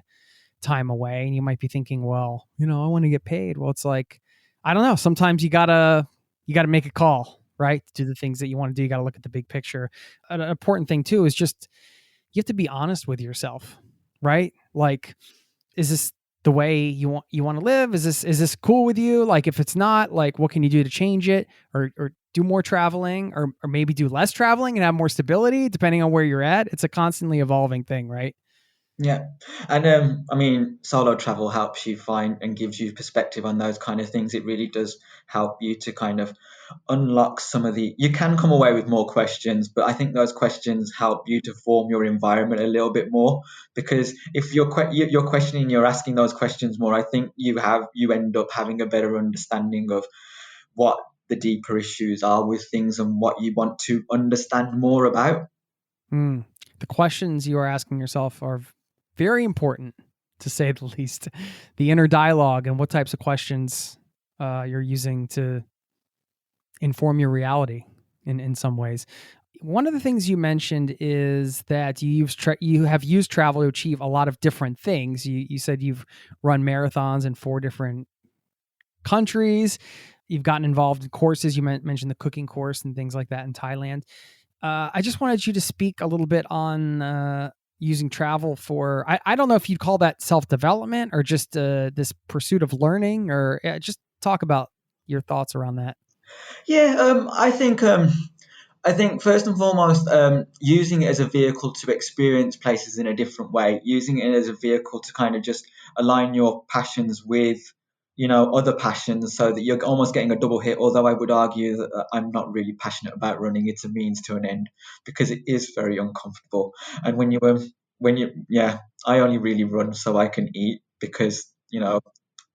time away. And you might be thinking, well, I want to get paid. Well, it's like, I don't know, sometimes you gotta make a call, right, to do the things that you want to do. You got to look at the big picture. An important thing too is just you have to be honest with yourself, right? Like, is this the way you want to live? Is this cool with you? Like, if it's not, like, what can you do to change it, or do more traveling, or maybe do less traveling and have more stability depending on where you're at? It's a constantly evolving thing, right? Yeah. And I mean, solo travel helps you find and gives you perspective on those kind of things. It really does help you to kind of unlock some of you can come away with more questions, but I think those questions help you to form your environment a little bit more, because if you're questioning, you're asking those questions more, I think you end up having a better understanding of what the deeper issues are with things and what you want to understand more about. Mm. The questions you are asking yourself are very important, to say the least. The inner dialogue and what types of questions you're using to inform your reality in some ways. One of the things you mentioned is that you have used travel to achieve a lot of different things. You said you've run marathons in 4 different countries. You've gotten involved in courses. You mentioned the cooking course and things like that in Thailand. I just wanted you to speak a little bit on using travel for, I don't know if you'd call that self-development or just this pursuit of learning, or just talk about your thoughts around that. Yeah, I think first and foremost, using it as a vehicle to experience places in a different way, using it as a vehicle to kind of just align your passions with, other passions, so that you're almost getting a double hit. Although I would argue that I'm not really passionate about running; it's a means to an end because it is very uncomfortable. And yeah, I only really run so I can eat because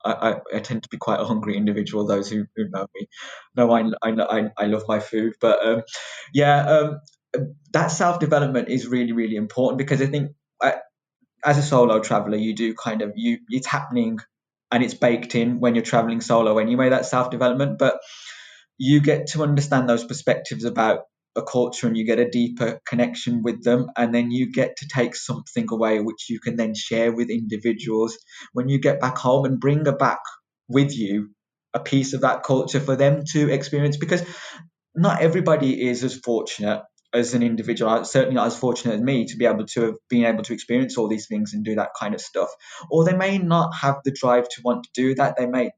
I tend to be quite a hungry individual. Those who know me know I love my food. But yeah, that self development is really, really important because I think as a solo traveler, you do kind of it's happening and it's baked in when you're traveling solo anyway. That self development, but you get to understand those perspectives about a culture and you get a deeper connection with them, and then you get to take something away which you can then share with individuals when you get back home and bring back with you a piece of that culture for them to experience, because not everybody is as fortunate as an individual, certainly not as fortunate as me, to be able to have been able to experience all these things and do that kind of stuff. Or they may not have the drive to want to do that. They may,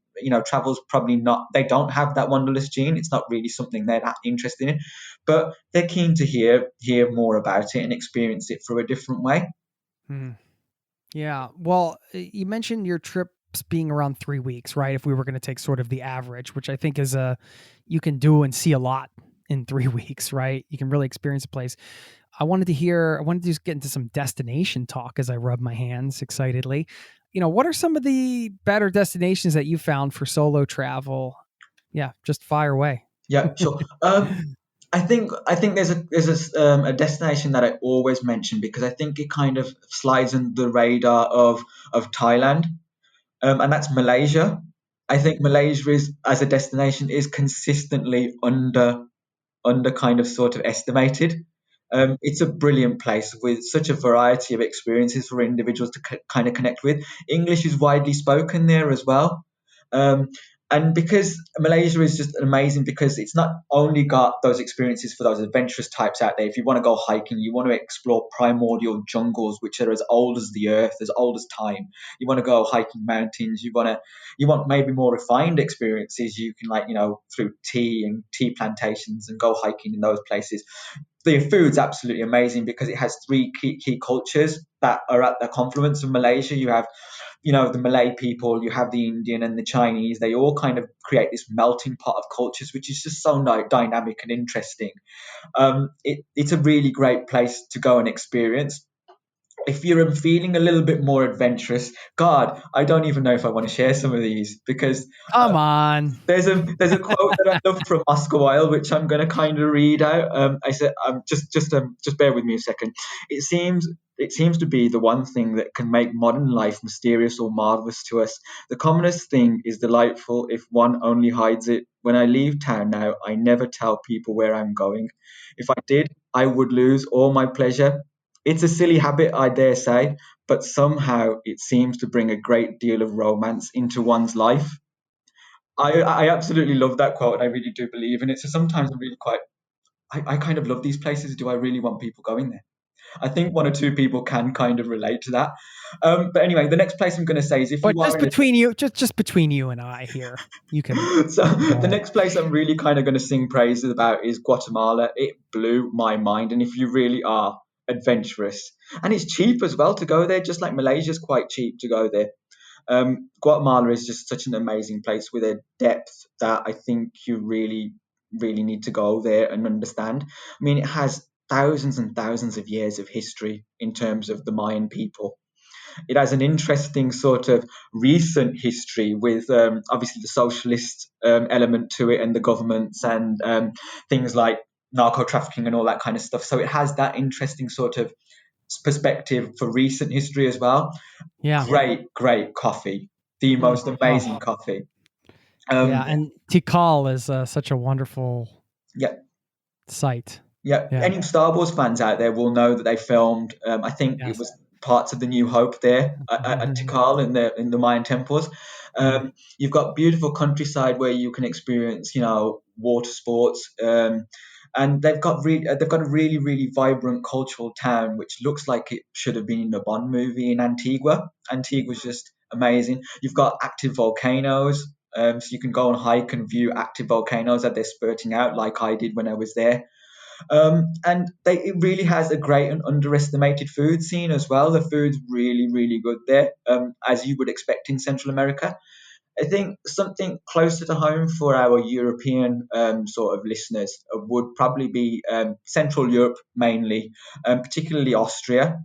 travel's probably not, they don't have that wanderlust gene. It's not really something they're that interested in, but they're keen to hear more about it and experience it through a different way. Yeah. Well, you mentioned your trips being around 3 weeks, right? If we were going to take sort of the average, which I think is you can do and see a lot in 3 weeks, right? You can really experience a place. I wanted to just get into some destination talk as I rub my hands excitedly. What are some of the better destinations that you found for solo travel? Yeah, just fire away. Yeah, sure. I think there's a destination that I always mention because I think it kind of slides under the radar of Thailand, and that's Malaysia. I think Malaysia is, as a destination, is consistently under kind of sort of estimated. It's a brilliant place with such a variety of experiences for individuals to kind of connect with. English is widely spoken there as well. Um, and because Malaysia is just amazing, because it's not only got those experiences for those adventurous types out there. If you want to go hiking, you want to explore primordial jungles which are as old as the earth, as old as time. You want to go hiking mountains. You want maybe more refined experiences. You can, like, through tea and tea plantations and go hiking in those places. The food's absolutely amazing because it has three key cultures that are at the confluence of Malaysia. You have, the Malay people, you have the Indian and the Chinese. They all kind of create this melting pot of cultures, which is just so dynamic and interesting. It's a really great place to go and experience. If you're feeling a little bit more adventurous, God, I don't even know if I want to share some of these because Come on. there's a quote that I love from Oscar Wilde, which I'm going to kind of read out. I said, just bear with me a second. It seems to be the one thing that can make modern life mysterious or marvelous to us. The commonest thing is delightful if one only hides it. When I leave town now, I never tell people where I'm going. If I did, I would lose all my pleasure. It's a silly habit, I dare say, but somehow it seems to bring a great deal of romance into one's life. I absolutely love that quote, and I really do believe in it. So sometimes I'm really I kind of love these places. Do I really want people going there? I think one or two people can kind of relate to that. But anyway, the next place I'm going to say is if But you just are between you, just between you and I here, you can. so the next place I'm really kind of going to sing praises about is Guatemala. It blew my mind, and if you really are adventurous, and it's cheap as well to go there, just like Malaysia's quite cheap to go there. Guatemala is just such an amazing place with a depth that I think you really, really need to go there and understand. I mean, it has thousands and thousands of years of history in terms of the Mayan people. It has an interesting sort of recent history with obviously the socialist element to it and the governments and things like narco trafficking and all that kind of stuff. So it has that interesting sort of perspective for recent history as well. Yeah. Great coffee. The most amazing coffee. Yeah, and Tikal is such a wonderful Yeah. site. Yeah. Yeah. Any Star Wars fans out there will know that they filmed, I think it Yes. was parts of the New Hope there at Tikal in the Mayan temples. You've got beautiful countryside where you can experience, water sports. And they've got a really, really vibrant cultural town, which looks like it should have been in a Bond movie in Antigua. Antigua's just amazing. You've got active volcanoes, so you can go and hike and view active volcanoes as they're spurting out, like I did when I was there. And it really has a great and underestimated food scene as well. The food's really, really good there, as you would expect in Central America. I think something closer to home for our European sort of listeners would probably be Central Europe mainly, particularly Austria,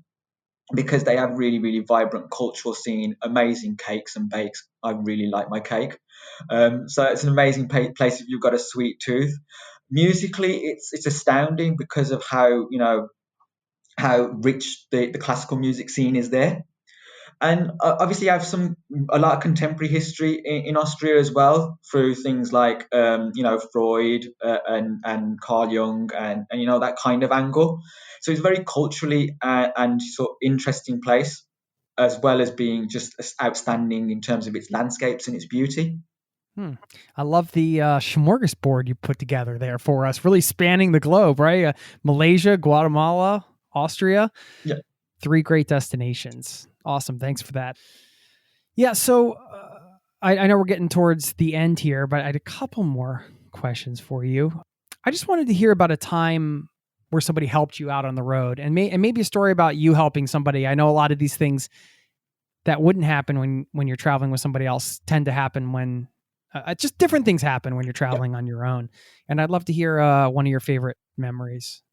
because they have really, really vibrant cultural scene, amazing cakes and bakes. I really like my cake. So it's an amazing place if you've got a sweet tooth. Musically, it's astounding because of how rich the classical music scene is there. And obviously, I have a lot of contemporary history in Austria as well, through things like Freud and Carl Jung and that kind of angle. So it's a very culturally and sort of interesting place, as well as being just outstanding in terms of its landscapes and its beauty. I love the smorgasbord you put together there for us, really spanning the globe, right? Malaysia, Guatemala, Austria. Yeah. 3 great destinations. Awesome. Thanks for that. Yeah. So I know we're getting towards the end here, but I had a couple more questions for you. I just wanted to hear about a time where somebody helped you out on the road, and maybe a story about you helping somebody. I know a lot of these things that wouldn't happen when you're traveling with somebody else tend to happen when just different things happen when you're traveling on your own. And I'd love to hear one of your favorite memories.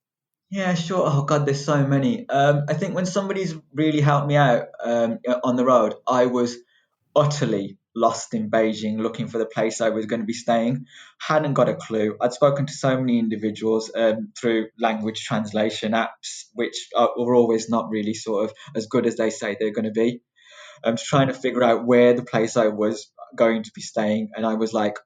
Yeah, sure. Oh God, there's so many. I think when somebody's really helped me out on the road, I was utterly lost in Beijing, looking for the place I was going to be staying. Hadn't got a clue. I'd spoken to so many individuals through language translation apps, which were always not really sort of as good as they say they're going to be. I'm trying to figure out where the place I was going to be staying, and I was like,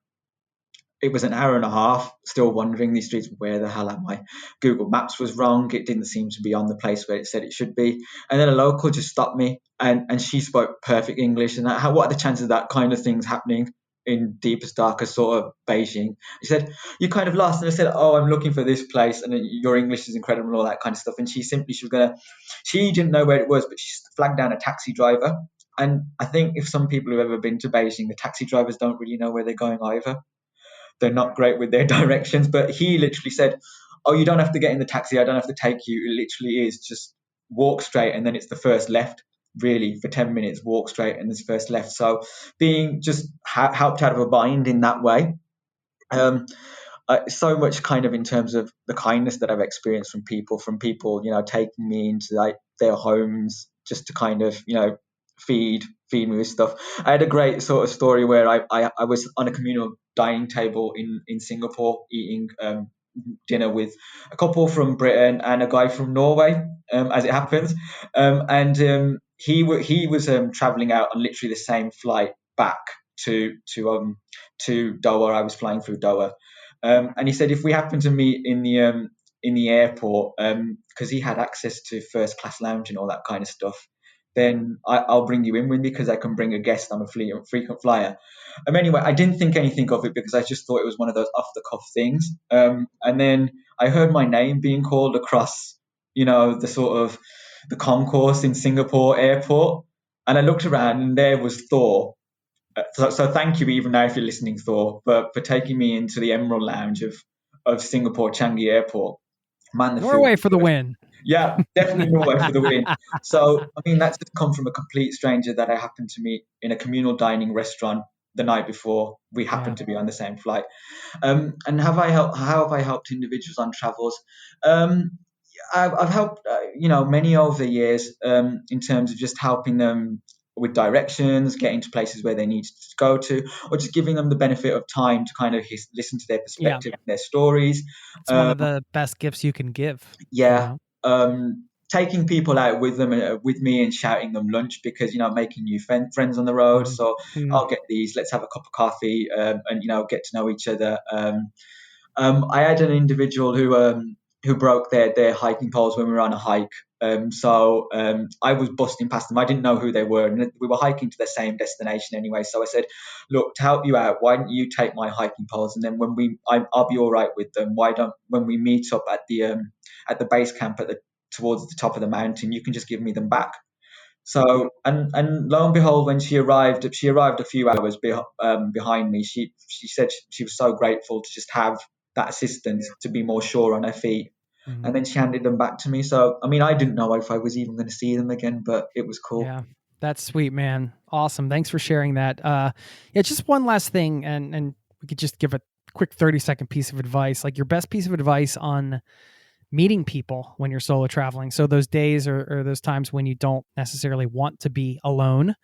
it was an hour and a half still wandering these streets. Where the hell am I? Google Maps was wrong. It didn't seem to be on the place where it said it should be. And then a local just stopped me, and she spoke perfect English. And what are the chances of that kind of things happening in deepest, darkest sort of Beijing? She said, "You kind of lost." And I said, "Oh, I'm looking for this place, and your English is incredible," and all that kind of stuff. And she didn't know where it was, but she flagged down a taxi driver. And I think if some people have ever been to Beijing, the taxi drivers don't really know where they're going either. They're not great with their directions, but he literally said, "Oh, you don't have to get in the taxi. I don't have to take you. It literally is just walk straight, and then it's the first left. Really, for 10 minutes, walk straight, and there's first left." So being just helped out of a bind in that way. So much kind of in terms of the kindness that I've experienced from people, taking me into like their homes just to kind of, feed me with stuff. I had a great sort of story where I was on a communal dining table in Singapore eating dinner with a couple from Britain and a guy from Norway, as it happens. He was traveling out on literally the same flight back to Doha. I was flying through Doha. And he said if we happen to meet in the airport, because he had access to first class lounge and all that kind of stuff, then I'll bring you in with me because I can bring a guest. I'm a frequent flyer. Anyway, I didn't think anything of it because I just thought it was one of those off the cuff things. And then I heard my name being called across, the sort of the concourse in Singapore airport. And I looked around and there was Thor. So thank you, even now, if you're listening, Thor, for taking me into the Emerald Lounge of Singapore Changi Airport. Man, Norway for the win. Yeah, definitely Norway for the win. So, I mean, that's just come from a complete stranger that I happened to meet in a communal dining restaurant the night before. We happened to be on the same flight. And how have I helped individuals on travels? I've helped, many over the years in terms of just helping them with directions, getting to places where they need to go to, or just giving them the benefit of time to kind of listen to their perspective and their stories. It's one of the best gifts you can give. Yeah. Taking people out with them, with me, and shouting them lunch because, making new friends on the road. So I'll get these, let's have a cup of coffee, and, get to know each other. I had an individual who who broke their hiking poles when we were on a hike. So I was busting past them. I didn't know who they were, and we were hiking to the same destination anyway. So I said, "Look, to help you out, why don't you take my hiking poles, and then I'll be all right with them. When we meet up at the base camp towards the top of the mountain, you can just give me them back." So and lo and behold, when she arrived a few hours behind me. She said she was so grateful to just have that assistance to be more sure on her feet. And then she handed them back to me. So I mean, I didn't know if I was even going to see them again, but it was cool. Yeah, that's sweet, man. Awesome. Thanks for sharing that. Yeah, just one last thing, and we could just give a quick 30-second piece of advice, like your best piece of advice on meeting people when you're solo traveling. So those days or those times when you don't necessarily want to be alone,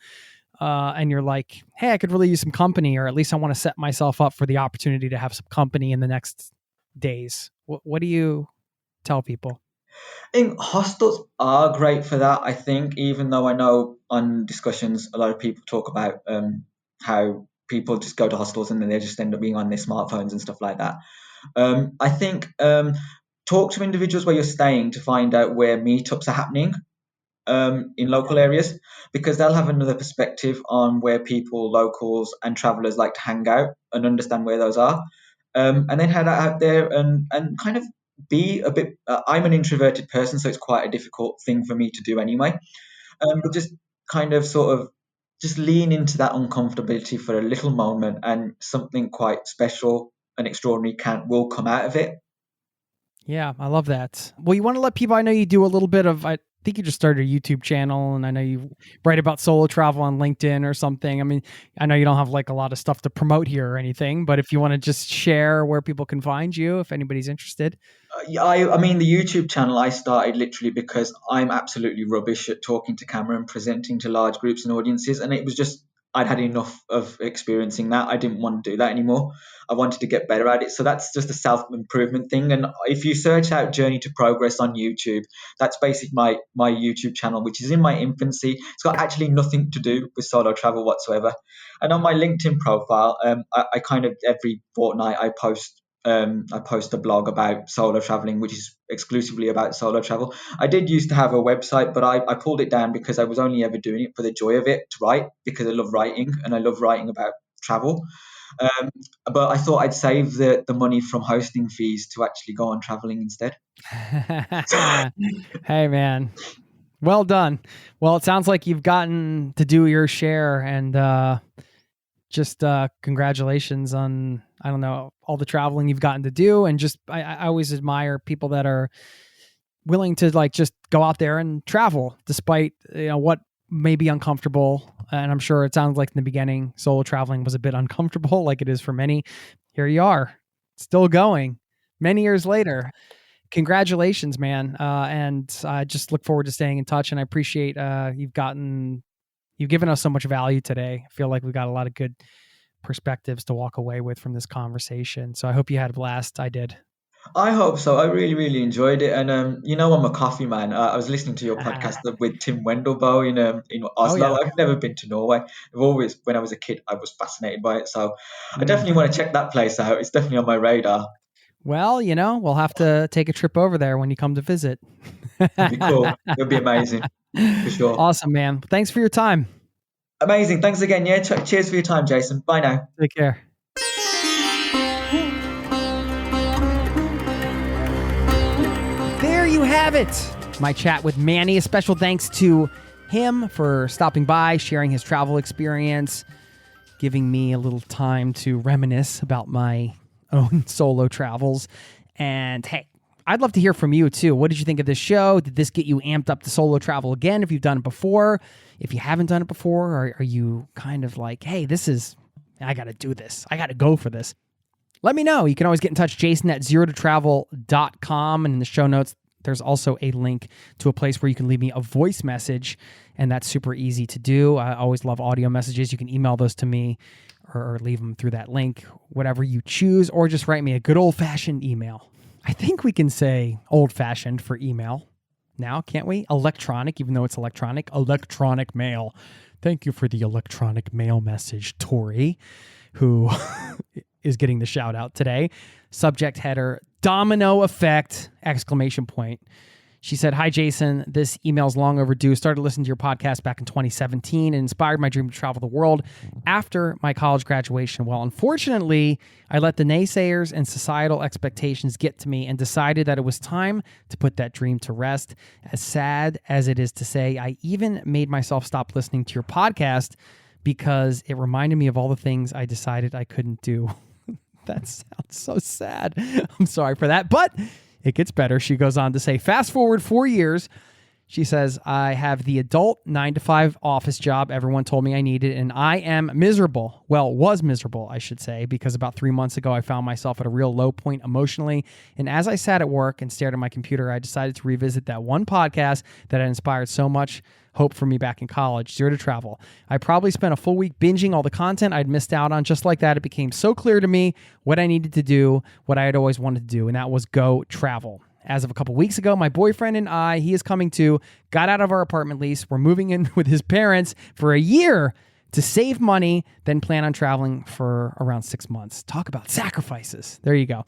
and you're like, hey, I could really use some company, or at least I want to set myself up for the opportunity to have some company in the next days. What do you tell people? I think hostels are great for that. I think, even though I know on discussions, a lot of people talk about how people just go to hostels and then they just end up being on their smartphones and stuff like that. I think talk to individuals where you're staying to find out where meetups are happening in local areas, because they'll have another perspective on where people, locals and travelers like to hang out, and understand where those are. And then head out there and kind of be a bit. I'm an introverted person, so it's quite a difficult thing for me to do anyway. But just kind of sort of just lean into that uncomfortability for a little moment, and something quite special and extraordinary will come out of it. Yeah, I love that. Well, you want to let people, I know you do a little bit of, I think you just started a YouTube channel, and I know you write about solo travel on LinkedIn or something. I mean, I know you don't have like a lot of stuff to promote here or anything, but if you want to just share where people can find you, if anybody's interested. Yeah, I mean, the YouTube channel I started literally because I'm absolutely rubbish at talking to camera and presenting to large groups and audiences. And it was just, I'd had enough of experiencing that. I didn't want to do that anymore. I wanted to get better at it. So that's just a self-improvement thing. And if you search out Journey to Progress on YouTube, that's basically my YouTube channel, which is in my infancy. It's got actually nothing to do with solo travel whatsoever. And on my LinkedIn profile, I kind of every fortnight I post a blog about solo traveling, which is exclusively about solo travel. I did used to have a website, but I pulled it down because I was only ever doing it for the joy of it, to write, because I love writing and I love writing about travel. But I thought I'd save the money from hosting fees to actually go on traveling instead. Hey, man. Well done. Well, it sounds like you've gotten to do your share, and just congratulations on, I don't know, all the traveling you've gotten to do. And just, I always admire people that are willing to like just go out there and travel despite, what may be uncomfortable. And I'm sure it sounds like in the beginning, solo traveling was a bit uncomfortable, like it is for many. Here you are, still going many years later. Congratulations, man. And I just look forward to staying in touch. And I appreciate you've given us so much value today. I feel like we got a lot of good perspectives to walk away with from this conversation. So I hope you had a blast. I did. I hope so. I really, really enjoyed it. And I'm a coffee man. I was listening to your podcast with Tim Wendelboe in Oslo. yeah. I've never been to Norway. When I was a kid, I was fascinated by it. So I definitely want to check that place out. It's definitely on my radar. Well, we'll have to take a trip over there when you come to visit. It'd be cool. It'll be amazing. For sure. Awesome, man. Thanks for your time. Amazing. Thanks again. Yeah. Cheers for your time, Jason. Bye now. Take care. There you have it. My chat with Manny. A special thanks to him for stopping by, sharing his travel experience, giving me a little time to reminisce about my own solo travels. And hey, I'd love to hear from you too. What did you think of this show? Did this get you amped up to solo travel again if you've done it before? If you haven't done it before, are you kind of like, hey, I got to do this. I got to go for this. Let me know. You can always get in touch, Jason at zerototravel.com. And in the show notes, there's also a link to a place where you can leave me a voice message, and that's super easy to do. I always love audio messages. You can email those to me or leave them through that link, whatever you choose, or just write me a good old-fashioned email. I think we can say old-fashioned for email now, can't we? Electronic, even though it's electronic mail. Thank you for the electronic mail message, Tori, who is getting the shout out today. Subject header, domino effect, ! She said, "Hi, Jason. This email's long overdue. Started listening to your podcast back in 2017 and inspired my dream to travel the world after my college graduation. Well, unfortunately, I let the naysayers and societal expectations get to me and decided that it was time to put that dream to rest. As sad as it is to say, I even made myself stop listening to your podcast because it reminded me of all the things I decided I couldn't do." That sounds so sad. I'm sorry for that, but it gets better. She goes on to say, fast forward 4 years. She says, I have the adult 9-to-5 office job everyone told me I needed, and I am miserable. Well, was miserable, I should say, because about 3 months ago, I found myself at a real low point emotionally. And as I sat at work and stared at my computer, I decided to revisit that one podcast that had inspired so much hope for me back in college, Zero to Travel. I probably spent a full week binging all the content I'd missed out on. Just like that, it became so clear to me what I needed to do, what I had always wanted to do, and that was go travel. As of a couple weeks ago, my boyfriend and I, he is coming to, got out of our apartment lease. We're moving in with his parents for a year to save money, then plan on traveling for around 6 months. Talk about sacrifices. There you go.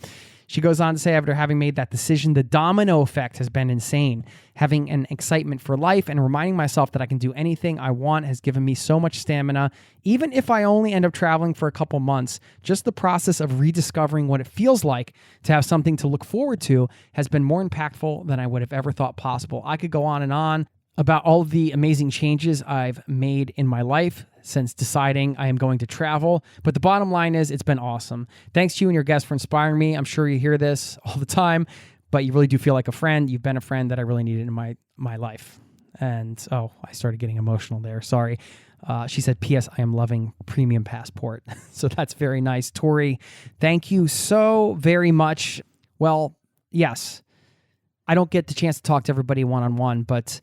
She goes on to say, after having made that decision, the domino effect has been insane. Having an excitement for life and reminding myself that I can do anything I want has given me so much stamina. Even if I only end up traveling for a couple months, just the process of rediscovering what it feels like to have something to look forward to has been more impactful than I would have ever thought possible. I could go on and on about all of the amazing changes I've made in my life since deciding I am going to travel. But the bottom line is it's been awesome. Thanks to you and your guests for inspiring me. I'm sure you hear this all the time, but you really do feel like a friend. You've been a friend that I really needed in my life. And, I started getting emotional there. Sorry. She said, P.S. I am loving Premium Passport. So that's very nice. Tori, thank you so very much. Well, yes, I don't get the chance to talk to everybody one-on-one, but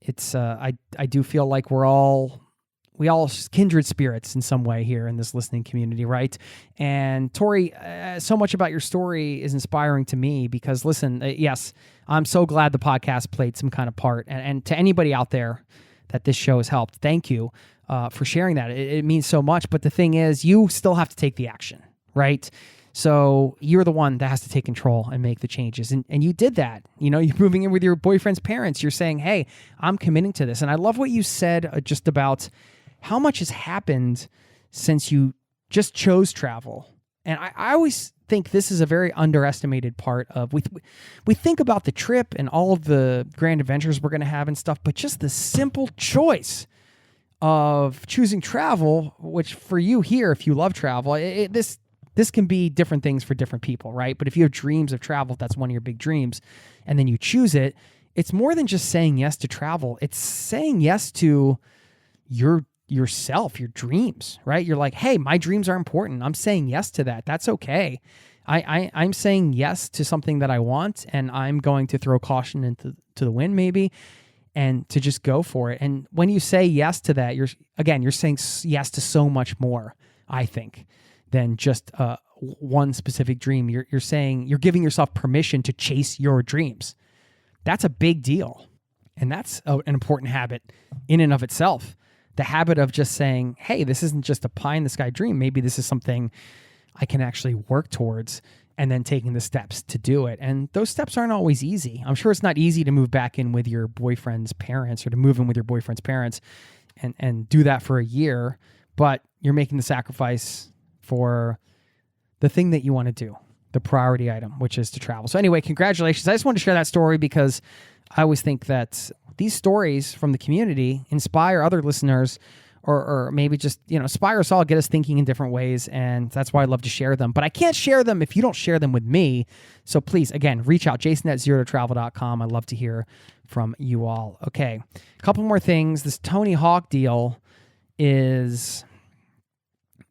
it's I do feel like we all kindred spirits in some way here in this listening community, right? And Tori, so much about your story is inspiring to me because, listen, yes, I'm so glad the podcast played some kind of part. And to anybody out there that this show has helped, thank you for sharing that. It means so much. But the thing is, you still have to take the action, right? So you're the one that has to take control and make the changes. And you did that. You're moving in with your boyfriend's parents. You're saying, hey, I'm committing to this. And I love what you said just about how much has happened since you just chose travel. And I always think this is a very underestimated part of, we think about the trip and all of the grand adventures we're going to have and stuff, but just the simple choice of choosing travel, which for you here, if you love travel, this can be different things for different people, right? But if you have dreams of travel, if that's one of your big dreams, and then you choose it, it's more than just saying yes to travel. It's saying yes to yourself, your dreams, right? You're like, hey, my dreams are important. I'm saying yes to that. That's okay. I'm saying yes to something that I want, and I'm going to throw caution into the wind maybe, and to just go for it. And when you say yes to that, you're saying yes to so much more, I think, than just one specific dream. You're saying, you're giving yourself permission to chase your dreams. That's a big deal. And that's an important habit in and of itself. The habit of just saying, hey, this isn't just a pie in the sky dream. Maybe this is something I can actually work towards, and then taking the steps to do it. And those steps aren't always easy. I'm sure it's not easy to move back in with your boyfriend's parents, or to move in with your boyfriend's parents and do that for a year, but you're making the sacrifice for the thing that you want to do, the priority item, which is to travel. So anyway, congratulations. I just wanted to share that story because I always think that these stories from the community inspire other listeners, or maybe just, inspire us all, get us thinking in different ways. And that's why I love to share them. But I can't share them if you don't share them with me. So please, again, reach out, jason@zerototravel.com. I'd love to hear from you all. Okay, a couple more things. This Tony Hawk deal is...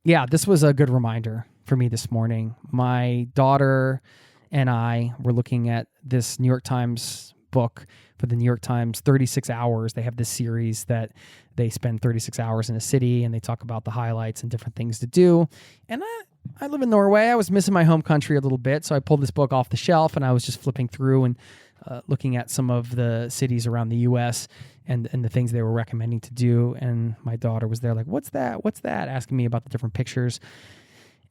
yeah, this was a good reminder for me this morning. My daughter and I were looking at this New York Times book for the New York Times 36 Hours. They have this series that they spend 36 hours in a city, and they talk about the highlights and different things to do. And I live in Norway. I was missing my home country a little bit, so I pulled this book off the shelf, and I was just flipping through and looking at some of the cities around the U.S. and the things they were recommending to do. And my daughter was there like, what's that? Asking me about the different pictures.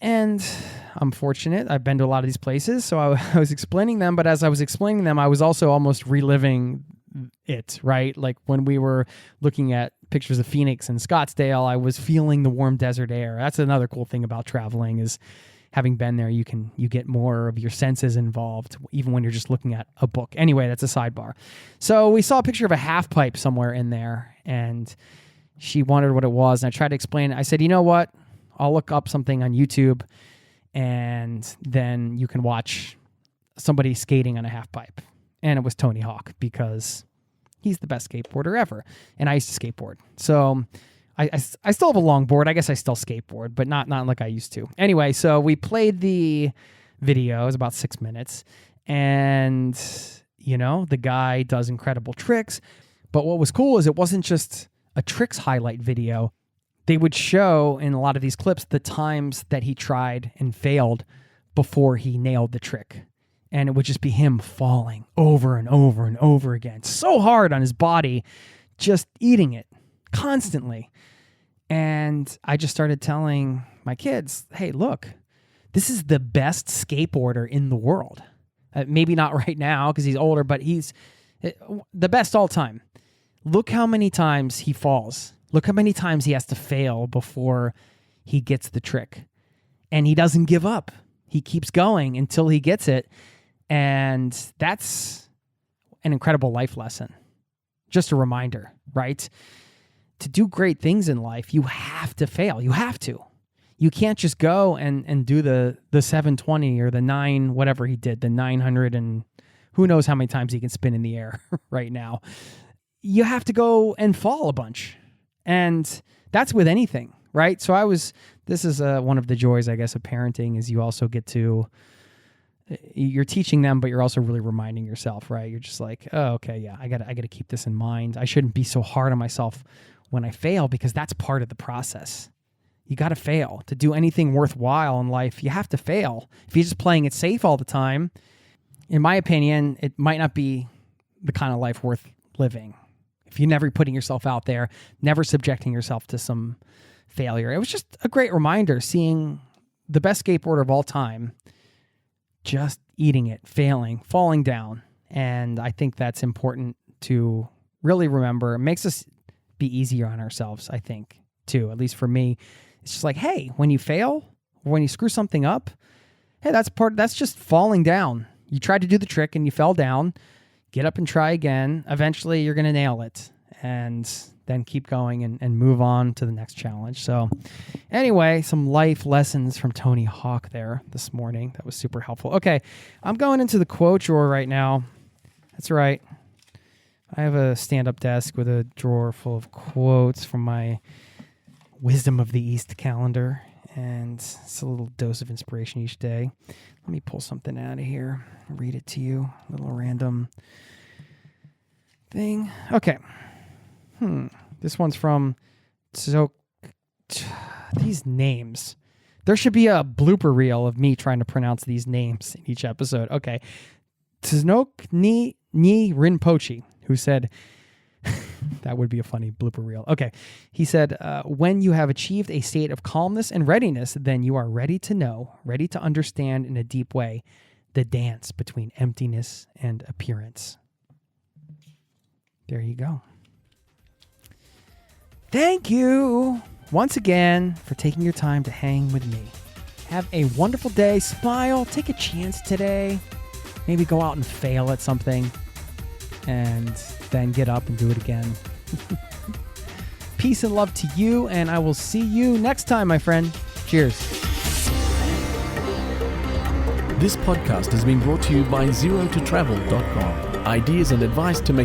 And I'm fortunate. I've been to a lot of these places, so I was explaining them. But as I was explaining them, I was also almost reliving it, right? Like when we were looking at pictures of Phoenix and Scottsdale, I was feeling the warm desert air. That's another cool thing about traveling is having been there, you get more of your senses involved, even when you're just looking at a book. Anyway, that's a sidebar. So we saw a picture of a half pipe somewhere in there, and she wondered what it was. And I tried to explain it. I said, you know what? I'll look up something on YouTube, and then you can watch somebody skating on a half pipe. And it was Tony Hawk, because he's the best skateboarder ever. And I used to skateboard. So I still have a longboard. I guess I still skateboard, but not like I used to. Anyway, so we played the video. It was about 6 minutes. And, the guy does incredible tricks. But what was cool is it wasn't just a tricks highlight video. They would show in a lot of these clips the times that he tried and failed before he nailed the trick. And it would just be him falling over and over and over again, so hard on his body, just eating it constantly. And I just started telling my kids, hey, look, this is the best skateboarder in the world. Maybe not right now because he's older, but he's the best all time. Look how many times he falls. Look how many times he has to fail before he gets the trick. And he doesn't give up. He keeps going until he gets it. And that's an incredible life lesson. Just a reminder, right? To do great things in life, you have to fail. You have to. You can't just go and do the 720 or the 9, whatever he did, the 900 and who knows how many times he can spin in the air right now. You have to go and fall a bunch. And that's with anything, right? So this is one of the joys, I guess, of parenting is you also get to, you're teaching them, but you're also really reminding yourself, right? You're just like, oh, okay, yeah, I gotta keep this in mind. I shouldn't be so hard on myself when I fail because that's part of the process. You got to fail. To do anything worthwhile in life, you have to fail. If you're just playing it safe all the time, in my opinion, it might not be the kind of life worth living. If you're never putting yourself out there, never subjecting yourself to some failure. It was just a great reminder seeing the best skateboarder of all time just eating it, failing, falling down. And I think that's important to really remember. It makes us be easier on ourselves, I think, too. At least for me, it's just like, hey, when you fail, or when you screw something up, hey, that's just falling down. You tried to do the trick and you fell down. Get up and try again. Eventually, you're going to nail it. And then keep going and move on to the next challenge. So anyway, some life lessons from Tony Hawk there this morning. That was super helpful. Okay, I'm going into the quote drawer right now. That's right. I have a stand-up desk with a drawer full of quotes from my Wisdom of the East calendar. And it's a little dose of inspiration each day. Let me pull something out of here. Read it to you. A little random thing. Okay. This one's from these names. There should be a blooper reel of me trying to pronounce these names in each episode. Okay. Tzonok Ni Rinpoche, who said, that would be a funny blooper reel. Okay. He said, when you have achieved a state of calmness and readiness, then you are ready to know, ready to understand in a deep way the dance between emptiness and appearance. There you go. Thank you once again for taking your time to hang with me. Have a wonderful day. Smile. Take a chance today. Maybe go out and fail at something and then get up and do it again. Peace and love to you, and I will see you next time, my friend. Cheers. This podcast has been brought to you by ZeroToTravel.com. Ideas and advice to make